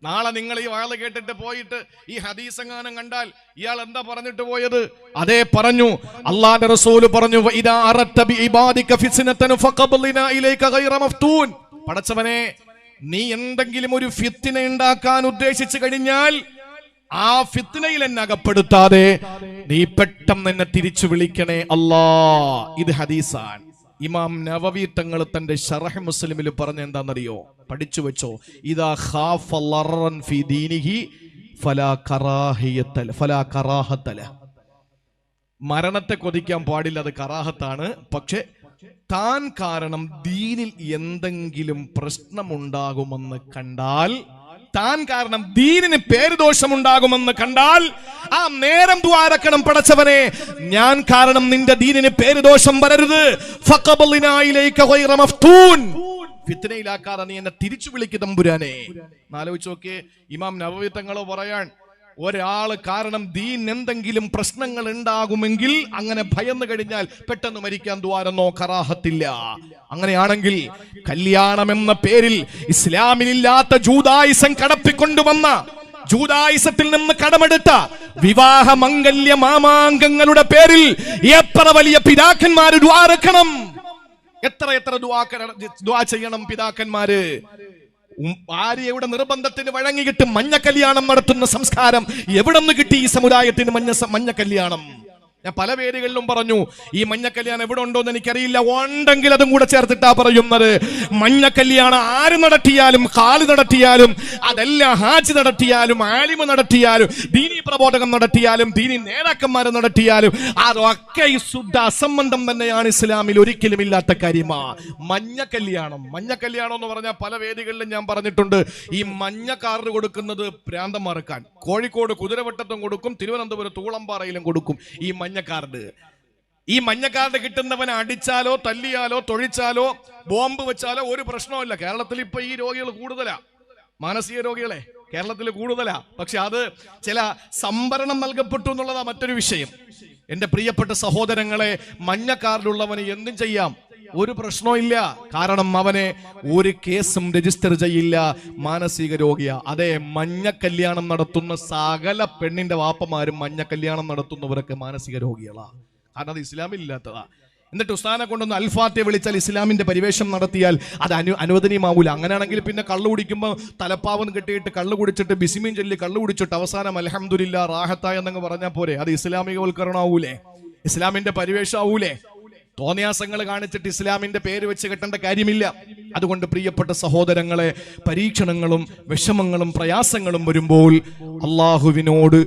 S1: നാളെ നിങ്ങൾ ഈ വാള് കേട്ടിട്ട് പോയിട്ട് ഈ ഹദീസ് എങ്ങാനും കണ്ടാൽ ഇയാൾ എന്താ പറഞ്ഞിട്ട് പോയത്? അതേ പറഞ്ഞു. അല്ലാഹുവിന്റെ റസൂൽ പറഞ്ഞു, വഇദാ അറദ്ത ബിഇബാദിക ഫിത്നതൻ ഫഖബലിനാ ഇലൈക ഗൈറ മഫ്തൂൻ. പടച്ചവനെ, നീ എന്തെങ്കിലും ഒരു ഫിത്ന ഉണ്ടാക്കാൻ ഉദ്ദേശിച്ചു കഴിഞ്ഞാൽ ആ ഫിത്നയിൽ എന്നെ അകപ്പെടുത്താതെ നീ പെട്ടെന്ന് എന്നെ തിരിച്ചു വിളിക്കണേ അല്ലാ. ഇത് ഹദീസാണ്. ഇമാം നവവി തങ്ങൾ തന്റെ ശറഹ് മുസ്ലിമിൽ പറഞ്ഞ എന്താണെന്നറിയോ? പഠിച്ചു വെച്ചോ. ഇദാ ഖാഫ ലറൻ ഫി ദീനിഹി ഫലാ കറാഹത ലഹ. മരണത്തെ കൊതിക്കാൻ പാടില്ല, അത് കറാഹത്താണ്. പക്ഷെ താൻ കാരണം ദീനിൽ എന്തെങ്കിലും പ്രശ്നമുണ്ടാകുമെന്ന് കണ്ടാൽ, താൻ കാരണം ദീനിന് പേരുദോഷമുണ്ടാകുമെന്ന് കണ്ടാൽ ആ നേരം ദ്വാരക്കണം, പടച്ചവനെ ഞാൻ കാരണം നിന്റെ ദീനിന് പേരുദോഷം വരരുത്, ഫഖബലിനാ ഇലൈക ഗൈറ മഫ്തൂൻ. ഫിത്നയിലാക്കാതെ നീ എന്നെ തിരിച്ചു വിളിക്ക് തമ്പുരാനെ. ആലോചിച്ച് നോക്കിയേ. ഇമാം നവവി തങ്ങൾ പറയാൻ, ഒരാള് കാരണം ദീൻ എന്തെങ്കിലും പ്രശ്നങ്ങൾ ഉണ്ടാകുമെങ്കിൽ അങ്ങനെ ഭയന്നു കഴിഞ്ഞാൽ പെട്ടെന്ന് മരിക്കാൻ ദ്വാരന്നോ കറാഹത്തില്ല. അങ്ങനെയാണെങ്കിൽ കല്യാണം എന്ന പേരിൽ ഇസ്ലാമിലില്ലാത്ത ജൂദായിസം കടപ്പിക്കൊണ്ടുവന്ന, ജൂദായിസത്തിൽ നിന്ന് കടമെടുത്ത വിവാഹ മംഗല്യ മാമാങ്കങ്ങളുടെ പേരിൽ എത്ര വലിയ പിതാക്കന്മാര് ദ്വാരക്കണം, എത്ര ദുആ ചെയ്യണം പിതാക്കന്മാര്. ഭാര്യയുടെ നിർബന്ധത്തിന് വഴങ്ങിയിട്ട് മഞ്ഞ കല്യാണം നടത്തുന്ന സംസ്കാരം എവിടെ നിന്ന് കിട്ടി ഈ സമുദായത്തിന്? മഞ്ഞ കല്യാണം ഞാൻ പല പേരുകളിലും പറഞ്ഞു. ഈ മഞ്ഞ കല്യാണം എവിടെ ഉണ്ടോ എന്ന് എനിക്കറിയില്ല. ഉണ്ടെങ്കിൽ അതും കൂടെ ചേർത്തിട്ടാ പറയുന്നത്. മഞ്ഞ കല്യാണം ആര് നടത്തിയാലും, ഖാലി നടത്തിയാലും, അതല്ല ഹാജ് നടത്തിയാലും, ആലിമ നടത്തിയാലും, ദീനി പ്രബോധകം നടത്തിയാലും, ദീനി നേതാക്കന്മാരെ നടത്തിയാലും, അതൊക്കെ ഈ ശുദ്ധ അസംബന്ധം തന്നെയാണ്. ഇസ്ലാമിൽ ഒരിക്കലും ഇല്ലാത്ത കാര്യമാ മഞ്ഞ കല്യാണം. മഞ്ഞ കല്യാണം എന്ന് പറഞ്ഞാൽ പല വേദികളിലും ഞാൻ പറഞ്ഞിട്ടുണ്ട്. ഈ മഞ്ഞ കാർഡ് കൊടുക്കുന്നത് പ്രാന്തന്മാർക്കാൻ. കോഴിക്കോട് കുതിരവട്ടത്തും കൊടുക്കും, തിരുവനന്തപുരം തൂളമ്പാറയിലും കൊടുക്കും ഈ ഈ മഞ്ഞ കാർഡ് കിട്ടുന്നവനെ അടിച്ചാലോ തല്ലിയാലോ തൊഴിച്ചാലോ ബോംബ് വെച്ചാലോ ഒരു പ്രശ്നവുമില്ല. കേരളത്തിൽ ഇപ്പൊ ഈ രോഗികൾ കൂടുതലാ, മാനസിക രോഗികളെ കേരളത്തിൽ കൂടുതലാ. പക്ഷെ അത് ചില സംവരണം നൽകപ്പെട്ടു എന്നുള്ളതാ മറ്റൊരു വിഷയം. എന്റെ പ്രിയപ്പെട്ട സഹോദരങ്ങളെ, മഞ്ഞ കാർഡുള്ളവന് എന്തും ചെയ്യാം. ഒരു പ്രശ്നവും ഇല്ല. കാരണം അവനെ ഒരു കേസും രജിസ്റ്റർ ചെയ്യില്ല. മാനസിക രോഗിയാ. അതെ, മഞ്ഞ കല്യാണം നടത്തുന്ന സകല പെണ്ണിന്റെ വാപ്പമാരും മഞ്ഞ കല്യാണം നടത്തുന്നവരൊക്കെ മാനസിക രോഗികളാ. കാരണം അത് ഇസ്ലാമിലില്ലാത്തതാ. എന്നിട്ട് ഉസ്താദിനെ കൊണ്ടൊന്ന് അൽഫാത്തിഹ വിളിച്ചാൽ ഇസ്ലാമിന്റെ പരിവേഷം നടത്തിയാൽ അത് അനുവദനീയമാവൂല. അങ്ങനെയാണെങ്കിൽ പിന്നെ കള്ളു കുടിക്കുമ്പോൾ തലപ്പാവൻ കെട്ടിയിട്ട് കള്ളു കുടിച്ചിട്ട് ബിസ്മീൻ ചൊല്ലി കള്ളു കുടിച്ചിട്ട് അവസാനം അൽഹംദുലില്ലാ റാഹത്തായ എന്നങ്ങ് പറഞ്ഞാൽ പോരെ? അത് ഇസ്ലാമികവൽക്കരണമാവൂലേ? ഇസ്ലാമിന്റെ പരിവേഷം ആവൂലേ? തോന്നിയാസങ്ങൾ കാണിച്ചിട്ട് ഇസ്ലാമിന്റെ പേര് വെച്ച് കെട്ടേണ്ട കാര്യമില്ല. അതുകൊണ്ട് പ്രിയപ്പെട്ട സഹോദരങ്ങളെ, പരീക്ഷണങ്ങളും വിഷമങ്ങളും പ്രയാസങ്ങളും വരുമ്പോൾ അള്ളാഹുവിനോട്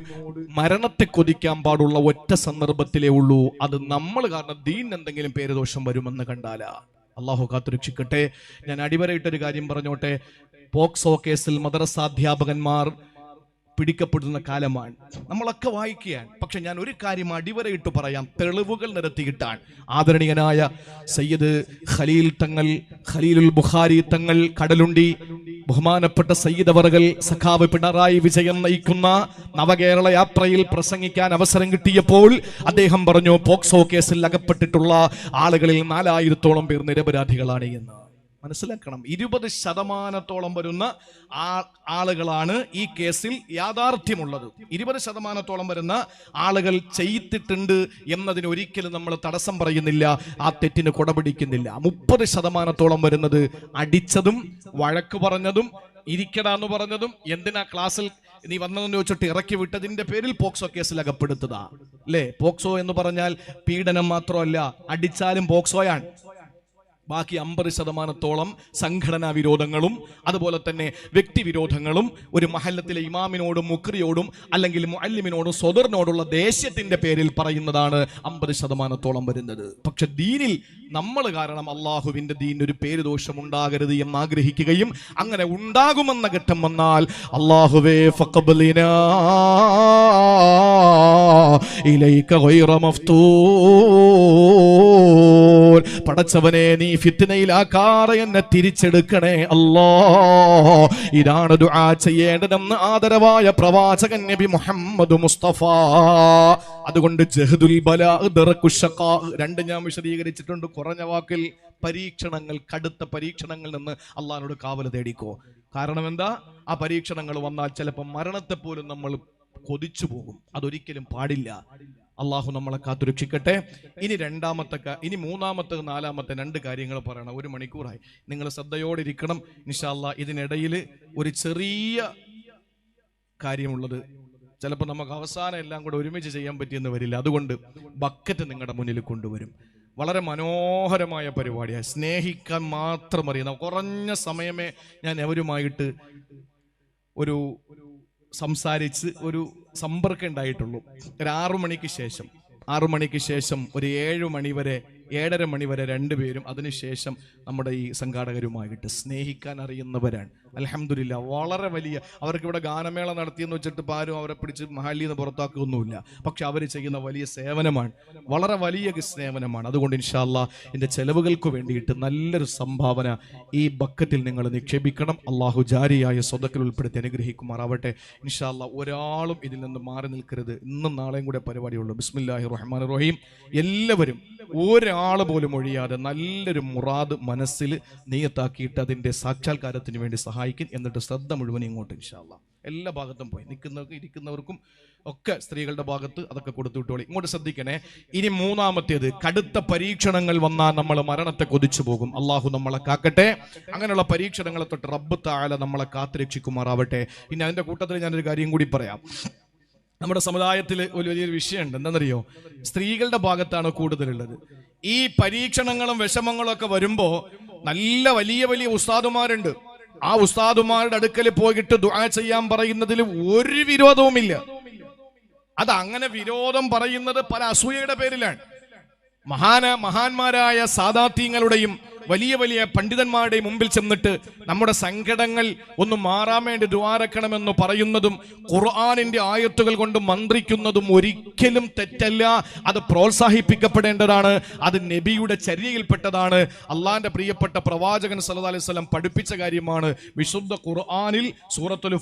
S1: മരണത്തെ കൊതിക്കാൻ പാടുള്ള ഒറ്റ സന്ദർഭത്തിലേ ഉള്ളൂ. അത് നമ്മൾ കാരണം ദീൻ എന്തെങ്കിലും പേരുദോഷം വരുമെന്ന് കണ്ടാലാ. അള്ളാഹു കാത്തുരക്ഷിക്കട്ടെ. ഞാൻ അടിവരയിട്ടൊരു കാര്യം പറഞ്ഞോട്ടെ. പോക്സോ കേസിൽ മദ്രസാധ്യാപകന്മാർ പിടിക്കപ്പെടുന്ന കാലമാണ്. നമ്മളൊക്കെ വായിക്കുകയാണ്. പക്ഷെ ഞാൻ ഒരു കാര്യം അടിവരയിട്ട് പറയാം, തെളിവുകൾ നിരത്തിയിട്ടാണ്. ആദരണീയനായ സയ്യിദ് ഖലീൽ തങ്ങൾ, ഖലീലുൽ ബുഖാരി തങ്ങൾ കടലുണ്ടി, ബഹുമാനപ്പെട്ട സയ്യിദ് അവറുകൾ, സഖാവ് പിണറായി വിജയൻ നയിക്കുന്ന നവകേരള യാത്രയിൽ പ്രസംഗിക്കാൻ അവസരം കിട്ടിയപ്പോൾ അദ്ദേഹം പറഞ്ഞു, പോക്സോ കേസിൽ അകപ്പെട്ടിട്ടുള്ള ആളുകളിൽ 4000-ഓളം പേർ നിരപരാധികളാണ് എന്ന്. മനസ്സിലാക്കണം. 20% വരുന്ന ആളുകളാണ് ഈ കേസിൽ യാഥാർത്ഥ്യമുള്ളത്. 20% വരുന്ന ആളുകൾ ചെയ്തിട്ടുണ്ട് എന്നതിന് ഒരിക്കലും നമ്മൾ തടസ്സം പറയുന്നില്ല, ആ തെറ്റിന് കൊടപിടിക്കുന്നില്ല. 30% വരുന്നത് അടിച്ചതും വഴക്ക് പറഞ്ഞതും ഇരിക്കടാന്ന് പറഞ്ഞതും എന്തിനാ ക്ലാസ്സിൽ നീ വന്നതെന്ന് ചോദിച്ചിട്ട് ഇറക്കി വിട്ടതിന്റെ പേരിൽ പോക്സോ കേസിൽ അകപ്പെടുത്തതാ. അല്ലേ? പോക്സോ എന്ന് പറഞ്ഞാൽ പീഡനം മാത്രമല്ല, അടിച്ചാലും പോക്സോയാണ്. ബാക്കി 50% സംഘടനാ വിരോധങ്ങളും അതുപോലെ തന്നെ വ്യക്തിവിരോധങ്ങളും ഒരു മഹല്ലത്തിലെ ഇമാമിനോടും മുക്രിയോടും അല്ലെങ്കിൽ മുഅല്ലിമിനോടും സ്വദറിനോടുള്ള ദേഷ്യത്തിന്റെ പേരിൽ പറയുന്നതാണ് 50% വരുന്നത്. പക്ഷെ ദീനിൽ നമ്മൾ കാരണം അള്ളാഹുവിന്റെ ദീൻ ഒരു പേരുദോഷം ഉണ്ടാകരുത് എന്ന് ആഗ്രഹിക്കുകയും അങ്ങനെ ഉണ്ടാകുമെന്ന ഘട്ടം വന്നാൽ അള്ളാഹുവേ ഫഖബ്ലിനാ ഇലൈക ഗൈറ മഫ്തൂൻ, പടച്ചവനെ നീ ഫിത്നയിലാക്കാതെ എന്നെ തിരിച്ചെടുക്കണേ അല്ലാ. ഇതാണ് ദുആ ചെയ്യേണ്ടതെന്ന് ആദരവായ പ്രവാചകൻ നബി മുഹമ്മദ് മുസ്തഫ. അതുകൊണ്ട് ജഹദുൽ ബലാ ദറകു ശഖാ രണ്ട് ഞാൻ വിശദീകരിച്ചിട്ടുണ്ട് കുറഞ്ഞ വാക്കിൽ. പരീക്ഷണങ്ങൾ, കടുത്ത പരീക്ഷണങ്ങളിൽ നിന്ന് അള്ളാഹിനോട് കാവൽ തേടിക്കോ. കാരണം എന്താ? ആ പരീക്ഷണങ്ങൾ വന്നാൽ ചിലപ്പോൾ മരണത്തെ പോലും നമ്മൾ കൊതിച്ചു പോകും. അതൊരിക്കലും പാടില്ല. അള്ളാഹു നമ്മളെ കാത്തുരക്ഷിക്കട്ടെ. ഇനി മൂന്നാമത്തെ 4-മത്തെ 2 കാര്യങ്ങൾ പറയണം. 1 മണിക്കൂറായി. നിങ്ങൾ ശ്രദ്ധയോടെ ഇരിക്കണം ഇൻഷാ അല്ലാഹ്. ഇതിനിടയിൽ ഒരു ചെറിയ കാര്യമുള്ളത് ചിലപ്പോൾ നമുക്ക് അവസാനം എല്ലാം കൂടെ ഒരുമിച്ച് ചെയ്യാൻ പറ്റിയെന്ന് വരില്ല. അതുകൊണ്ട് ബക്കറ്റ് നിങ്ങളുടെ മുന്നിൽ കൊണ്ടുവരും. വളരെ മനോഹരമായ പരിപാടിയാണ്. സ്നേഹിക്കാൻ മാത്രം അറിയുന്ന കുറഞ്ഞ സമയമേ ഞാൻ അവരുമായിട്ട് ഒരു സംസാരിച്ച് ഒരു സമ്പർക്കം ഉണ്ടായിട്ടുള്ളൂ. ഒരു 6 മണിക്ക് ശേഷം ഒരു 7 മണി വരെ 7:30 മണി വരെ 2 പേരും, അതിനുശേഷം നമ്മുടെ ഈ സംഘാടകരുമായിട്ട് സ്നേഹിക്കാൻ അറിയുന്നവരാണ്. അൽഹംദുലില്ലാ. വളരെ വലിയ, അവർക്ക് ഇവിടെ ഗാനമേള നടത്തിയെന്ന് വെച്ചിട്ട് ആരും അവരെ പിടിച്ച് മഹല്ലിൽ നിന്ന് പുറത്താക്കുകയൊന്നുമില്ല. പക്ഷെ അവർ ചെയ്യുന്ന വലിയ സേവനമാണ്, വളരെ വലിയ സേവനമാണ്. അതുകൊണ്ട് ഇൻഷാ അല്ലാഹ് എൻ്റെ ചെലവുകൾക്ക് വേണ്ടിയിട്ട് നല്ലൊരു സംഭാവന ഈ ബക്കറ്റിൽ നിങ്ങൾ നിക്ഷേപിക്കണം. അള്ളാഹു ജാരിയായ സ്വതക്കിൽ ഉൾപ്പെടുത്തി അനുഗ്രഹിക്കുമാറാവട്ടെ. ഇൻഷാ അല്ലാഹ് ഒരാളും ഇതിൽ നിന്ന് മാറി നിൽക്കരുത്. ഇന്നും നാളെയും കൂടെ പരിപാടിയുള്ളൂ. ബിസ്മില്ലാഹിർ റഹ്മാനിർ റഹീം. എല്ലാവരും ഒരാൾ പോലും ഒഴിയാതെ നല്ലൊരു മുറാദ് മനസ്സിൽ നിയത്താക്കിയിട്ട് അതിൻ്റെ സാക്ഷാത്കാരത്തിന് വേണ്ടി സഹായിക്കും. എന്നിട്ട് ശ്രദ്ധ മുഴുവൻ ഇങ്ങോട്ട് ഇൻഷാ അല്ലാഹ് എല്ലാ ഭാഗത്തും പോയി നിൽക്കുന്നവർക്കും ഇരിക്കുന്നവർക്കും ഒക്കെ സ്ത്രീകളുടെ ഭാഗത്ത് അതൊക്കെ കൊടുത്തു വിട്ടോളി. ഇങ്ങോട്ട് ശ്രദ്ധിക്കണേ. ഇനി 3-മത്തേത്, കടുത്ത പരീക്ഷണങ്ങൾ വന്നാൽ നമ്മൾ മരണത്തെ കൊതിച്ചു പോകും. അള്ളാഹു നമ്മളെ കാക്കട്ടെ. അങ്ങനെയുള്ള പരീക്ഷണങ്ങളെ തൊട്ട് റബ്ബ് തആല നമ്മളെ കാത്തുരക്ഷിക്കുമാറാവട്ടെ. പിന്നെ അതിന്റെ കൂട്ടത്തിൽ ഞാനൊരു കാര്യം കൂടി പറയാം. നമ്മുടെ സമുദായത്തിൽ ഒരു വലിയൊരു വിഷയമുണ്ട്. എന്താണെന്നറിയോ? സ്ത്രീകളുടെ ഭാഗത്താണ് കൂടുതലുള്ളത്. ഈ പരീക്ഷണങ്ങളും വിഷമങ്ങളും ഒക്കെ വരുമ്പോ നല്ല വലിയ വലിയ ഉസ്താദുമാരുണ്ട്. ആ ഉസ്താദുമാരുടെ അടുക്കൽ പോയിട്ട് ദുആ ചെയ്യാൻ പറയുന്നതിൽ ഒരു വിരോധവുമില്ല. അത് അങ്ങനെ വിരോധം പറയുന്നത് പല അസൂയയുടെ പേരിലാണ്. മഹാന്മാരായ സാദാത്യങ്ങളുടെയും വലിയ വലിയ പണ്ഡിതന്മാരുടെയും മുമ്പിൽ ചെന്നിട്ട് നമ്മുടെ സങ്കടങ്ങൾ ഒന്ന് മാറാൻ വേണ്ടി ദുആരക്കണമെന്ന് പറയുന്നതും ഖുർആനിന്റെ ആയത്തുകൾ കൊണ്ട് മന്ത്രിക്കുന്നതും ഒരിക്കലും തെറ്റല്ല. അത് പ്രോത്സാഹിപ്പിക്കപ്പെടേണ്ടതാണ്. അത് നബിയുടെ ചര്യയിൽപ്പെട്ടതാണ്. അള്ളാന്റെ പ്രിയപ്പെട്ട പ്രവാചകൻ സല്ലല്ലാഹു അലൈഹി വസല്ലം പഠിപ്പിച്ച കാര്യമാണ്. വിശുദ്ധ ഖുർആനിൽ സൂറത്തുൽ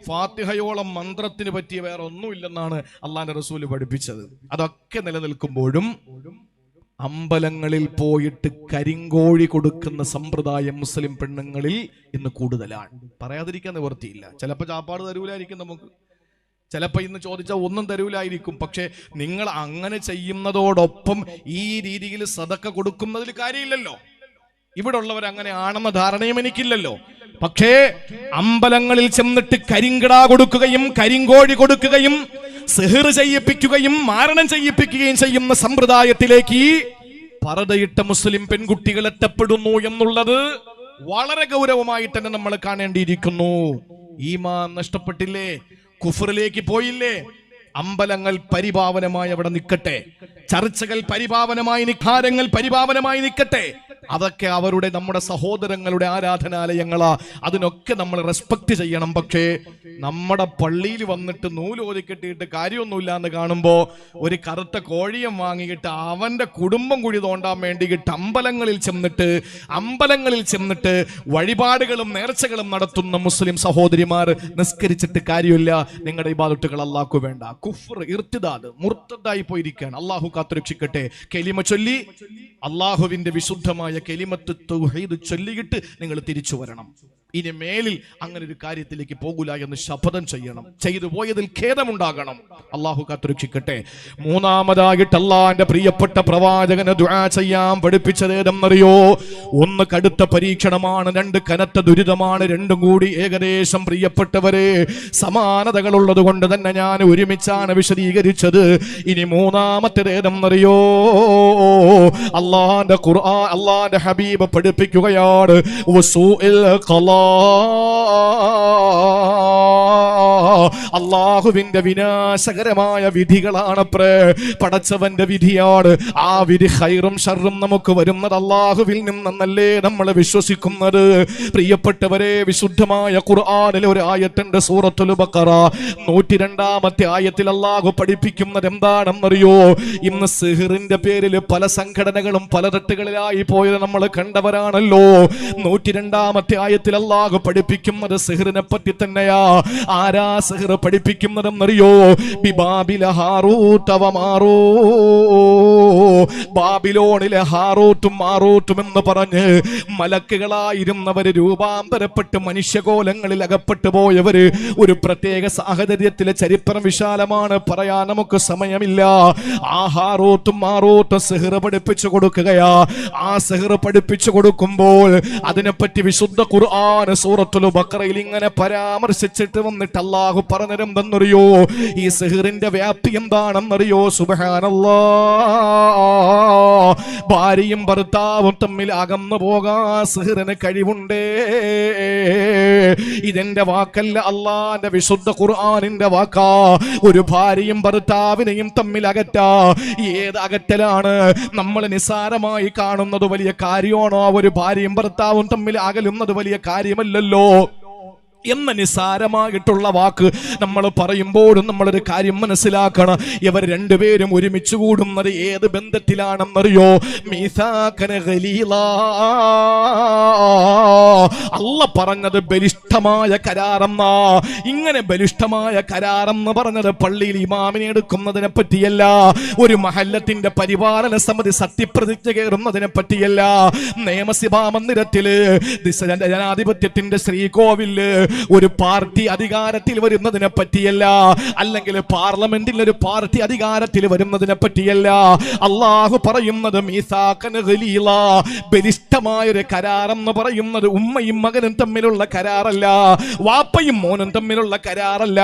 S1: ഫാത്തിഹയോളം മന്ത്രത്തിന് പറ്റിയ വേറെ ഒന്നുമില്ലെന്നാണ് അള്ളാന്റെ റസൂല് പഠിപ്പിച്ചത്. അതൊക്കെ നിലനിൽക്കുമ്പോഴും അമ്പലങ്ങളിൽ പോയിട്ട് കരിങ്കോഴി കൊടുക്കുന്ന സമ്പ്രദായം മുസ്ലിം പെണ്ണുങ്ങളിൽ ഇന്ന് കൂടുതലാണ്. പറയാതിരിക്കാൻ നിവർത്തിയില്ല. ചിലപ്പോൾ ചാപ്പാട് തരൂലായിരിക്കും, നമുക്ക് ചിലപ്പോൾ ഇന്ന് ചോദിച്ചാൽ ഒന്നും തരൂലായിരിക്കും. പക്ഷെ നിങ്ങൾ അങ്ങനെ ചെയ്യുന്നതോടൊപ്പം ഈ രീതിയിൽ സദക്ക കൊടുക്കുന്നതിൽ കാര്യമില്ലല്ലോ. ഇവിടെ ഉള്ളവർ അങ്ങനെ ആണെന്ന ധാരണയും എനിക്കില്ലല്ലോ. പക്ഷേ അമ്പലങ്ങളിൽ ചെന്നിട്ട് കരിങ്കിടാ കൊടുക്കുകയും കരിങ്കോഴി കൊടുക്കുകയും സിഹിർ ചെയ്യിപ്പിക്കുകയും മാരണം ചെയ്യിപ്പിക്കുകയും ചെയ്യുന്ന സമ്പ്രദായത്തിലേക്ക് പർദ്ദയിട്ട മുസ്ലിം പെൺകുട്ടികൾ എത്തപ്പെടുന്നു എന്നുള്ളത് വളരെ ഗൗരവമായി തന്നെ നമ്മൾ കാണേണ്ടിയിരിക്കുന്നു. ഈമാൻ നഷ്ടപ്പെട്ടില്ലേ? കുഫറിലേക്ക് പോയില്ലേ? അമ്പലങ്ങൾ പരിപാവനമായി അവിടെ നിൽക്കട്ടെ, ചർച്ചകൾ പരിപാവനമായി, നിഖാരങ്ങൾ പരിപാവനമായി നിൽക്കട്ടെ. അതൊക്കെ അവരുടെ നമ്മുടെ സഹോദരങ്ങളുടെ ആരാധനാലയങ്ങളാ, അതിനൊക്കെ നമ്മൾ റെസ്പെക്ട് ചെയ്യണം. പക്ഷേ നമ്മുടെ പള്ളിയിൽ വന്നിട്ട് നൂലോതി കെട്ടിയിട്ട് കാര്യമൊന്നുമില്ല എന്ന് കാണുമ്പോൾ ഒരു കറുത്ത കോഴിയം വാങ്ങിയിട്ട് അവന്റെ കുടുംബം കുഴി തോണ്ടാൻ വേണ്ടിയിട്ട് അമ്പലങ്ങളിൽ ചെന്നിട്ട് വഴിപാടുകളും നേർച്ചകളും നടത്തുന്ന മുസ്ലിം സഹോദരിമാർ നിസ്കരിച്ചിട്ട് കാര്യമില്ല. നിങ്ങളുടെ ഇബാദത്തുകൾ അല്ലാഹു വേണ്ട. കുഫ്ർ, ഇർത്തിദാദ്, മുർത്തദായി പോയിരിക്കുകയാണ്. അള്ളാഹു കാത്തുരക്ഷിക്കട്ടെ. കലിമ ചൊല്ലി അള്ളാഹുവിന്റെ വിശുദ്ധമായ കലിമത്ത് തൗഹീദ് ചൊല്ലിയിട്ട് നിങ്ങൾ തിരിച്ചു വരണം. ഇനി മേലിൽ അങ്ങനെ ഒരു കാര്യത്തിലേക്ക് പോകൂല എന്ന് ശപഥം ചെയ്യണം. ചെയ്തു പോയതിൽ ഖേദമുണ്ടാകണം. അള്ളാഹു കാത്തുരക്ഷിക്കട്ടെ. മൂന്നാമതായിട്ട് അള്ളാന്റെ പ്രിയപ്പെട്ട പ്രവാചകന് ദുആ ചെയ്യാൻ പഠിപ്പിച്ചത് ഏതെന്നറിയോ? ഒന്ന് കടുത്ത പരീക്ഷണമാണ്, രണ്ട് കനത്ത ദുരിതമാണ്. രണ്ടും കൂടി ഏകദേശം പ്രിയപ്പെട്ടവരെ സമാനതകളുള്ളത് കൊണ്ട് തന്നെ ഞാൻ ഒരുമിച്ചാണ് വിശദീകരിച്ചത്. ഇനി മൂന്നാമത്തേത് ഏതെന്നറിയോ? അള്ളാന്റെ ഖുർആൻ, അള്ളാന്റെ ഹബീബ് പഠിപ്പിക്കുകയാണ് വസൂഇൽ ഖലാ, അള്ളാഹുവിന്റെ വിനാശകരമായ വിധികളാണ് പടച്ചവന്റെ വിധിയാണ്. ആ വിധി ഖൈറും ഷർറും നമുക്ക് വരുന്നത് അള്ളാഹുവിൽ നിന്നല്ലേ നമ്മൾ വിശ്വസിക്കുന്നത്. പ്രിയപ്പെട്ടവരെ, വിശുദ്ധമായ ഖുർആനിൽ ഒരു ആയത്തുണ്ട്, സൂറത്തുൽ ബഖറ 102-ാമത്തെ ആയത്തിൽ അള്ളാഹു പഠിപ്പിക്കുന്നത് എന്താണെന്നറിയോ? ഇന്ന് സിഹിറിന്റെ പേരിൽ പല സംഘടനകളും പല തട്ടുകളിലായി പോയത് നമ്മൾ കണ്ടവരാണല്ലോ. 102-ാമത്തെ ആയത്തിൽ അള്ളാഹു പഠിപ്പിക്കുന്നത് സിഹിറിനെ പറ്റി തന്നെയാ. ആരാ സിഹിർ പഠിപ്പിക്കുന്നതെന്നറിയോ? ബിബാബില ഹാറൂത വമാറൂ, ബാബിലോണിലെ ഹാറൂത്തും മാറൂത്തും എന്ന് പറഞ്ഞ് മലക്കുകളായിരുന്നവര് രൂപാന്തരപ്പെട്ട് മനുഷ്യകോലങ്ങളിൽ അകപ്പെട്ടു പോയവര്. ഒരു പ്രത്യേക സാഹചര്യത്തിലെ ചരിത്രം വിശാലമാണ്, പറയാൻ നമുക്ക് സമയമില്ല. ആ ഹാറൂത്തും മാറൂത്തും സിഹിർ പഠിപ്പിച്ചു കൊടുക്കുകയാ. ആ സിഹിർ പഠിപ്പിച്ചു കൊടുക്കുമ്പോൾ അതിനെപ്പറ്റി വിശുദ്ധ ഖുർആൻ സൂറത്തുൽ ബഖറയിൽ ഇങ്ങനെ പരാമർശിച്ചിട്ട് വന്നിട്ട് അല്ലാഹു പറഞ്ഞതെന്തെന്നറിയോ? ഈ സിഹിറിന്റെ വ്യാപ്തി എന്താണെന്നറിയോ? സുബ്ഹാനല്ലാഹ്, ഭാര്യയും ഭർത്താവും തമ്മിൽ അകന്നു പോകാൻ സിഹിറിന് കഴിവുണ്ടേ. ഇതെന്റെ വാക്കല്ല, അള്ളാന്റെ വിശുദ്ധ ഖുർആനിന്റെ വാക്കാ. ഒരു ഭാര്യയും ഭർത്താവിനെയും തമ്മിൽ അകറ്റാ. ഏത് അകറ്റലാണ്? നമ്മൾ നിസ്സാരമായി കാണുന്നത് വലിയ കാര്യമാണോ? ഒരു ഭാര്യയും ഭർത്താവും തമ്മിൽ അകലുന്നത് വലിയ കാര്യമല്ലല്ലോ എന്ന നിസ്സാരമായിട്ടുള്ള വാക്ക് നമ്മൾ പറയുമ്പോഴും നമ്മളൊരു കാര്യം മനസ്സിലാക്കണം. ഇവർ രണ്ടുപേരും ഒരുമിച്ച് കൂടുന്നത് ഏത് ബന്ധത്തിലാണെന്നറിയോ? മീസാകന ഖലീലാ, അല്ല പറഞ്ഞത് ബലിഷ്ഠമായ കരാറെന്നാ. ഇങ്ങനെ ബലിഷ്ഠമായ കരാറെന്ന് പറഞ്ഞത് പള്ളിയിൽ ഇമാമിനെ എടുക്കുന്നതിനെ പറ്റിയല്ല, ഒരു മഹല്ലത്തിന്റെ പരിപാലന സമിതി സത്യപ്രതിജ്ഞ കയറുന്നതിനെ പറ്റിയല്ല, നിയമസഭാ മന്ദിരത്തില് ജനാധിപത്യത്തിന്റെ ശ്രീകോവില് ഒരു പാർട്ടി അധികാരത്തിൽ വരുന്നതിനെ പറ്റിയല്ല, അല്ലെങ്കിൽ പാർലമെന്റിൽ ഒരു പാർട്ടി അധികാരത്തിൽ വരുന്നതിനെ പറ്റിയല്ല. അള്ളാഹു പറയുന്നത് മീസാകൻ ഖലീലാ, ബലിഷ്ഠമായ ഒരു കരാറെന്ന് പറയുന്നത് ഉമ്മയും മകനും തമ്മിലുള്ള കരാറല്ല, വാപ്പയും മോനും തമ്മിലുള്ള കരാറല്ല.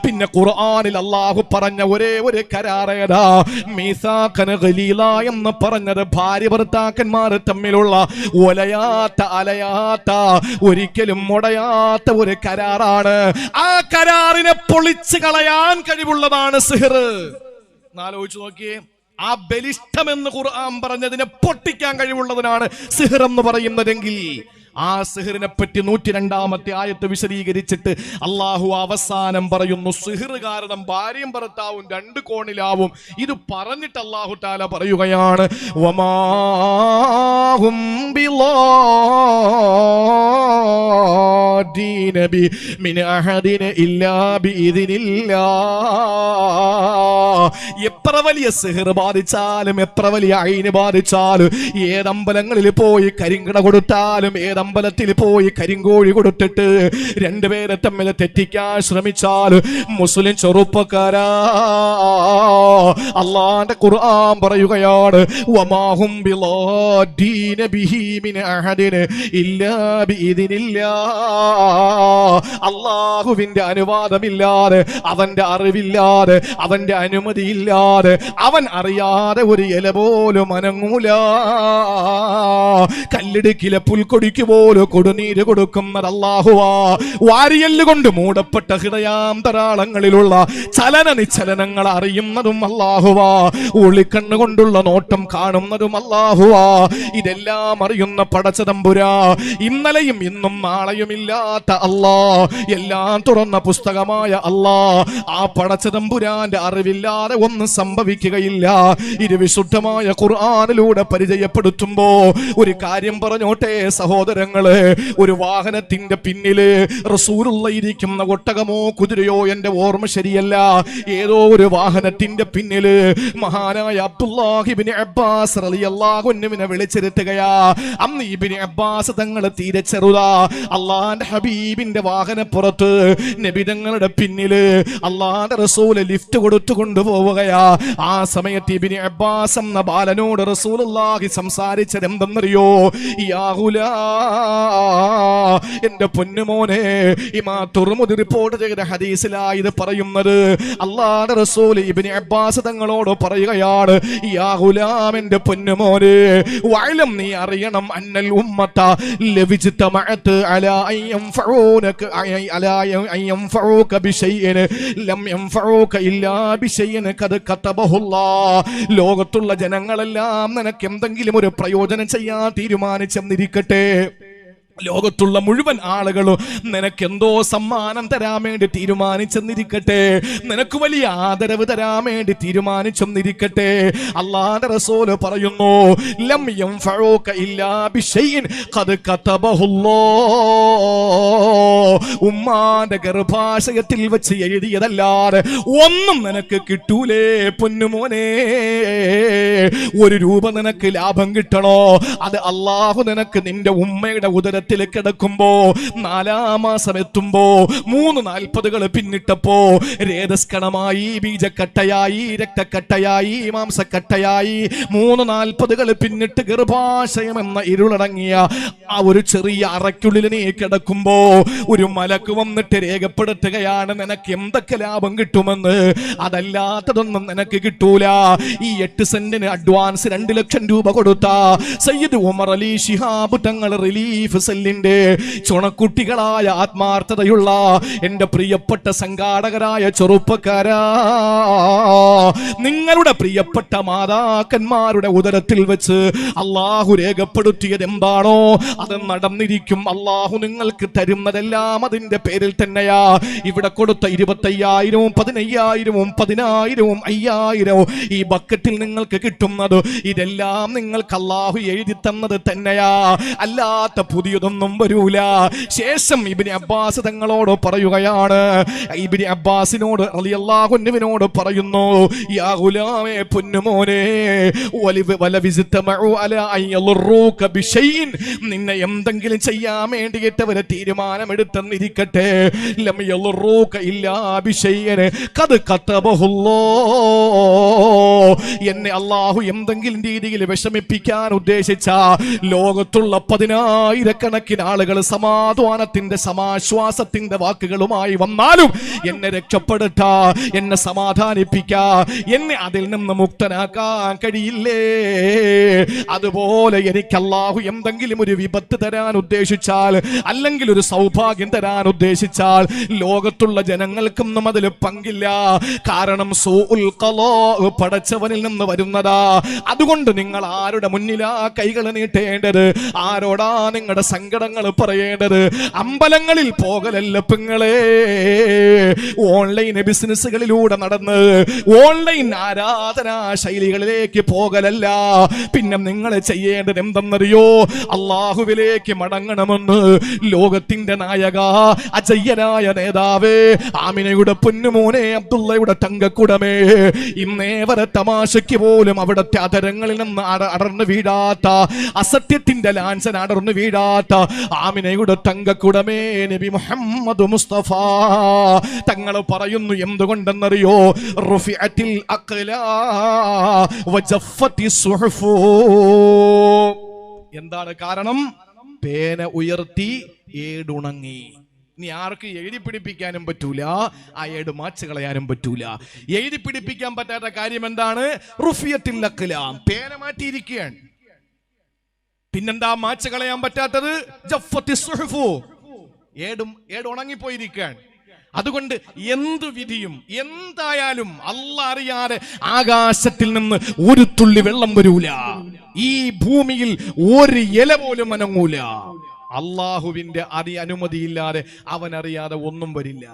S1: പിന്നെ ഖുർആനിൽ അള്ളാഹു പറഞ്ഞ ഒരേ ഒരു കരാറേതാ? മീസാകൻ ഖലീലാ എന്ന് പറഞ്ഞത് ഭാര്യ ഭർത്താക്കന്മാർ തമ്മിലുള്ള ഒലയാത്ത അലയാത്ത ഒരിക്കലും മുടയാത്ത ഒരു കരാറാണ്. ആ കരാറിനെ പൊളിച്ചു കളയാൻ കഴിവുള്ളതാണ് സിഹിർ. ആലോചിച്ചു നോക്കിയേ, ആ ബലിഷ്ഠം എന്ന് ഖുർആൻ പറഞ്ഞതിനെ പൊട്ടിക്കാൻ കഴിവുള്ളതിനാണ് സിഹിർ എന്ന് പറയുന്നതെങ്കിൽ ആ സിഹിറിനെ പറ്റി 102-ാമത്തെ ആയത്ത് വിശദീകരിച്ചിട്ട് അള്ളാഹു അവസാനം പറയുന്നു, സിഹിർ കാരണം ഭാര്യയും ഭർത്താവും രണ്ട് കോണിലാവും. ഇത് പറഞ്ഞിട്ട് അള്ളാഹു തആല പറയുകയാണ്, വമാഹും ബിളാദീന മിൻ അഹദിന ഇല്ലാ ബിഇദ്നില്ലാഹ്. എത്ര വലിയ സിഹർ ബാധിച്ചാലും, എത്ര വലിയ ഐന് ബാധിച്ചാലും, ഏതമ്പലങ്ങളിൽ പോയി കരിങ്കട കൊടുത്താലും, ഏതമ്പലത്തിൽ പോയി കരിങ്കോഴി കൊടുത്തിട്ട് രണ്ടുപേരെ തമ്മിൽ തെറ്റിക്കാൻ ശ്രമിച്ചാൽ, മുസ്ലിം ചെറുപ്പക്കാരാ, അല്ലാഹുവിന്റെ ഖുർആൻ പറയുകയാണ്, വമാഹും ബിളാദീന ബിഹി മിൻ അഹദിൻ ഇല്ലാ ബിഇദ്നില്ലാഹ്. അല്ലാഹുവിന്റെ അനുവാദമില്ലാതെ, അവന്റെ അറിവില്ലാതെ, അവന്റെ അനുമതിയില്ലാതെ, അവൻ അറിയാതെ ഒരു ഇല പോലും അനങ്ങൂല. കല്ലിടുക്കിലെ പുൽക്കൊടിക്ക് പോലും കൊടുനീര് കൊടുക്കുന്നത് അല്ലാഹുവാ. വാരിയല്ല് കൊണ്ട് മൂടപ്പെട്ട ഹൃദയാന്തരാളങ്ങളിലുള്ള ചലന നിശ്ചലനങ്ങൾ അറിയുന്നതും അല്ലാഹുവാ. ഒളിക്കണ്ണ് കൊണ്ടുള്ള നോട്ടം കാണുന്നതും അല്ലാഹുവാ. ഇതെല്ലാം അറിയുന്ന പടച്ചതമ്പുരാ, ഇന്നലെയും ഇന്നും നാളെയുമില്ലാത്ത അല്ലാ, എല്ലാം തുറന്ന പുസ്തകമായ അല്ലാ, ആ പടച്ചതമ്പുരാന്റെ അറിവില്ലാതെ ഒന്നും സംഭവിക്കുകയില്ല. ഇത് വിശുദ്ധമായ ഖുർആനിലൂടെ പരിചയപ്പെടുത്തുമ്പോ ഒരു കാര്യം പറഞ്ഞോട്ടെ സഹോദരങ്ങളെ, ഒരു വാഹനത്തിന്റെ പിന്നില് റസൂലുള്ള ഇരിക്കുന്ന ഒട്ടകമോ കുതിരയോ, എന്റെ ഓർമ്മ ശരിയല്ല, ഏതോ ഒരു വാഹനത്തിന്റെ പിന്നില് മഹാനായ അബ്ദുല്ലാഹി ഇബ്നു അബ്ബാസ് റളിയല്ലാഹു അൻഹുവിനെ വിളിച്ചിരുത്തുകയാ. അന്ന് ഇബ്നു അബ്ബാസ് തങ്ങൾ തീരെ ചെറുതാ. അള്ളാന്റെ ഹബീബിന്റെ വാഹനപ്പുറത്ത് നബി തങ്ങളുടെ പിന്നില് അള്ളാന്റെ റസൂല് ലിഫ്റ്റ് കൊടുത്തു കൊണ്ടുപോവുകയാ. ആ സമയത്ത് ഇബ്നു അബ്ബാസ് എന്ന ബാലനോട് റസൂലുള്ളാഹി സംസാരിച്ചത് എന്തെന്നറിയോ? യാ ഗുലാം, എന്റെ പൊന്നുമോനെ. ഇമാം തുർമുദി റിപ്പോർട്ട് ചെയ്ത ഹദീസിലായി ഇത് പറയുന്നത്. അല്ലാഹുവിന്റെ റസൂൽ ഇബ്നു അബ്ബാസ് തങ്ങളോട് പറയുകയാണ്, യാ ഗുലാം, എന്റെ പൊന്നുമോനെ, വഅലം, നീ അറിയണം, അന്നൽ ഉമ്മത ലവിജ്തമഅത് അലാ അൻ യൻഫഊനക അലാ അൻ യൻഫഊക ബിശൈഇൻ ലം യൻഫഊക ഇല്ലാ ബിശൈഇൻ ഖദ് കതബഹുല്ലാഹ്. ലോകത്തുള്ള ജനങ്ങളെല്ലാം നിനക്ക് എന്തെങ്കിലും ഒരു പ്രയോജനം ചെയ്യാൻ തീരുമാനിച്ചെന്നിരിക്കട്ടെ, ലോകത്തുള്ള മുഴുവൻ ആളുകളും നിനക്ക് എന്തോ സമ്മാനം തരാൻ വേണ്ടി തീരുമാനിച്ചെന്നിരിക്കട്ടെ, നിനക്ക് വലിയ ആദരവ് തരാൻ വേണ്ടി തീരുമാനിച്ചെന്നിരിക്കട്ടെ, അല്ലാഹുവിന്റെ റസൂല് പറയുന്നു, ലം യൻഫഊക ഇല്ലാ ബിശൈഇൻ ഖദ് കതബഹുല്ലാഹ്. ഉമ്മാന്റെ ഗർഭാശയത്തിൽ വെച്ച് എഴുതിയതല്ലാതെ ഒന്നും നിനക്ക് കിട്ടൂലേ പൊന്നുമോനെ. ഒരു രൂപ നിനക്ക് ലാഭം കിട്ടണോ, അത് അല്ലാഹു നിനക്ക് നിന്റെ ഉമ്മയുടെ ഉദരത്തിൽ കിടക്കുമ്പോ 4-ാം മാസം എത്തുമ്പോ 3:40 പിന്നിട്ടപ്പോ രേതസ്കണമായി, ബീജക്കട്ടയായി, രക്തക്കട്ടയായി, മാംസക്കട്ടയായി 3:40 പിന്നിട്ട് ഗർഭാശയം എന്ന ഇരുളടങ്ങിയ ആ ഒരു ചെറിയ അറയ്ക്കുള്ളിൽ നീ കിടക്കുമ്പോ ഒരു മലക്ക് വന്നിട്ട് രേഖപ്പെടുത്തുകയാണ് നിനക്ക് എന്തൊക്കെ ലാഭം കിട്ടുമെന്ന്. അതല്ലാത്തതൊന്നും നിനക്ക് കിട്ടൂല. ഈ 8 സെന്റിന് അഡ്വാൻസ് 2 ലക്ഷം രൂപ കൊടുത്ത സയ്യിദ് ഉമർ അലി ശിഹാബ് തങ്ങൾ റിലീഫ് സെല്ലിന്റെ ചുണക്കുട്ടികളായ ആത്മാർത്ഥതയുള്ള എന്റെ പ്രിയപ്പെട്ട സംഘാടകരായ ചെറുപ്പക്കാരാ, നിങ്ങളുടെ പ്രിയപ്പെട്ട മാതാക്കന്മാരുടെ ഉദരത്തിൽ വെച്ച് അള്ളാഹു രേഖപ്പെടുത്തിയത് എന്താണോ അത് നടന്നിരിക്കും. അള്ളാഹു നിങ്ങൾക്ക് തരുന്നതെല്ലാം അതിന്റെ പേരിൽ തന്നെയാ. ഇവിടെ കൊടുത്ത 25,000, 15,000, 10,000, 5,000 ഈ ബക്കറ്റിൽ നിങ്ങൾക്ക് കിട്ടുന്നത് ഇതെല്ലാം നിങ്ങൾക്ക് അള്ളാഹു എഴുതി തന്നത് തന്നെയാ, അല്ലാത്ത പുതിയതൊന്നും വരൂല. ശേഷം ഇബ്നു അബ്ബാസ് തങ്ങളോട് പറയുകയാണ്, ഇബ്നു അബ്ബാസിനോട് റളിയല്ലാഹു അൻഹുവിനോട് പറയുന്നു, യാ ഗുലാമേ, പൊന്നുമോനെ, വലവിസ്തമഉ അലാ അൻ യളുറൂക ബിശൈഇൻ, നിന്നെ എന്തെങ്കിലും ചെയ്യാൻ വേണ്ടിയിട്ട് അവരെ തീരുമാനമെടുത്തെന്നിരിക്കട്ടെ, ലം യളുറൂക ഇല്ലാ ബിശൈഇൻ ഖദ് കതബഹുല്ലാഹ്. എന്നെ അല്ലാഹു എന്തെങ്കിലും രീതിയിൽ വിഷമിപ്പിക്കാൻ ഉദ്ദേശിച്ച ലോകത്തുള്ള 10,000-കണക്കിന് ആളുകൾ സമാധാനത്തിന്റെ സമാശ്വാസത്തിന്റെ വാക്കുകളുമായി വന്നാലും എന്നെ രക്ഷപ്പെടുത്താ, എന്നെ സമാധാനിപ്പിക്കാ, എന്നെ അതിൽ നിന്ന് മുക്തനാക്കാൻ കഴിയില്ലേ? അതുപോലെ എനിക്ക് അല്ലാഹു എന്തെങ്കിലും ഒരു വിപത്ത് തരാൻ ഉദ്ദേശിച്ചാൽ, അല്ലെങ്കിൽ ഒരു സൗഭാഗ്യം തരാൻ ഉദ്ദേശിച്ചാൽ ലോകത്തുള്ള ജനങ്ങൾക്കൊന്നും അതിൽ പങ്കില്ല. കാരണം സൂഉൽ ഖളാ പടച്ചവനിൽ നിന്ന് വരുന്നതാ. അതുകൊണ്ട് നിങ്ങൾ ആരുടെ മുന്നിലാ കൈകൾ നീട്ടേണ്ടത്? ആരോടാ നിങ്ങളുടെ സങ്കടങ്ങൾ പറയേണ്ടത് അമ്പലങ്ങളിൽ പോകലല്ല പെങ്ങളെ, ഓൺലൈൻ ബിസിനസ്സുകളിലൂടെ നടന്ന് ഓൺലൈൻ ആരാധനാ ശൈലികളിലേക്ക് പോകലല്ല. പിന്നെ നിങ്ങൾ ചെയ്യേണ്ടത് എന്തെന്നറിയോ? അള്ളാഹുവിലേക്ക് മടങ്ങണമെന്ന് ലോകത്തിന്റെ നായക, അജയ്യനായ നേതാവേ, ആമിനയുടെ പൊന്നുമോനെ, അബ്ദുള്ളയുടെ തങ്കക്കുടമേ, ഇന്നേവരെ തമാശയ്ക്ക് പോലും അവിടുത്തെ അധരങ്ങളിൽ നിന്ന് അടർന്നു വീഴാത്ത, അസത്യത്തിന്റെ ലാൻസൻ അടർന്നു വീഴാത്ത ആമിനയുടെ തങ്കക്കുടമേ നബി മുഹമ്മദ് മുസ്തഫ തങ്ങൾ പറയുന്നു. എന്തുകൊണ്ടെന്നറിയോ? റുഫിഅത്തിൽ അഖ്ലാ വജഫത്തി സുഹുഫു. എന്താണ് കാരണം? പേന ഉയർത്തി ഏടുണങ്ങി. ഇനി ആർക്ക് എഴുതി പിടിപ്പിക്കാനും പറ്റൂല, ആ ഏട് മാച്ച് കളയാനും പറ്റൂല. എഴുതി പിടിപ്പിക്കാൻ പറ്റാത്ത കാര്യം എന്താണ്? റുഫിയത്തിൽ അഖ്ലാം, പേന മാറ്റിയിരിക്കുകയാണ്. പിന്നെന്താ മാച്ച് കളയാൻ പറ്റാത്തത്? ജഫത്തി സുഹുഫു, ഏട് ഉണങ്ങിപ്പോയിരിക്കുകയാണ്. അതുകൊണ്ട് എന്തു വിധിയും എന്തായാലും അല്ലാഹ് അറിയാതെ ആകാശത്തിൽ നിന്ന് ഒരു തുള്ളി വെള്ളം വരൂല, ഈ ഭൂമിയിൽ ഒരു ഇല പോലും അനങ്ങൂല. അള്ളാഹുവിന്റെ അനുമതിയില്ലാതെ, അവൻ അറിയാതെ ഒന്നും വരില്ല.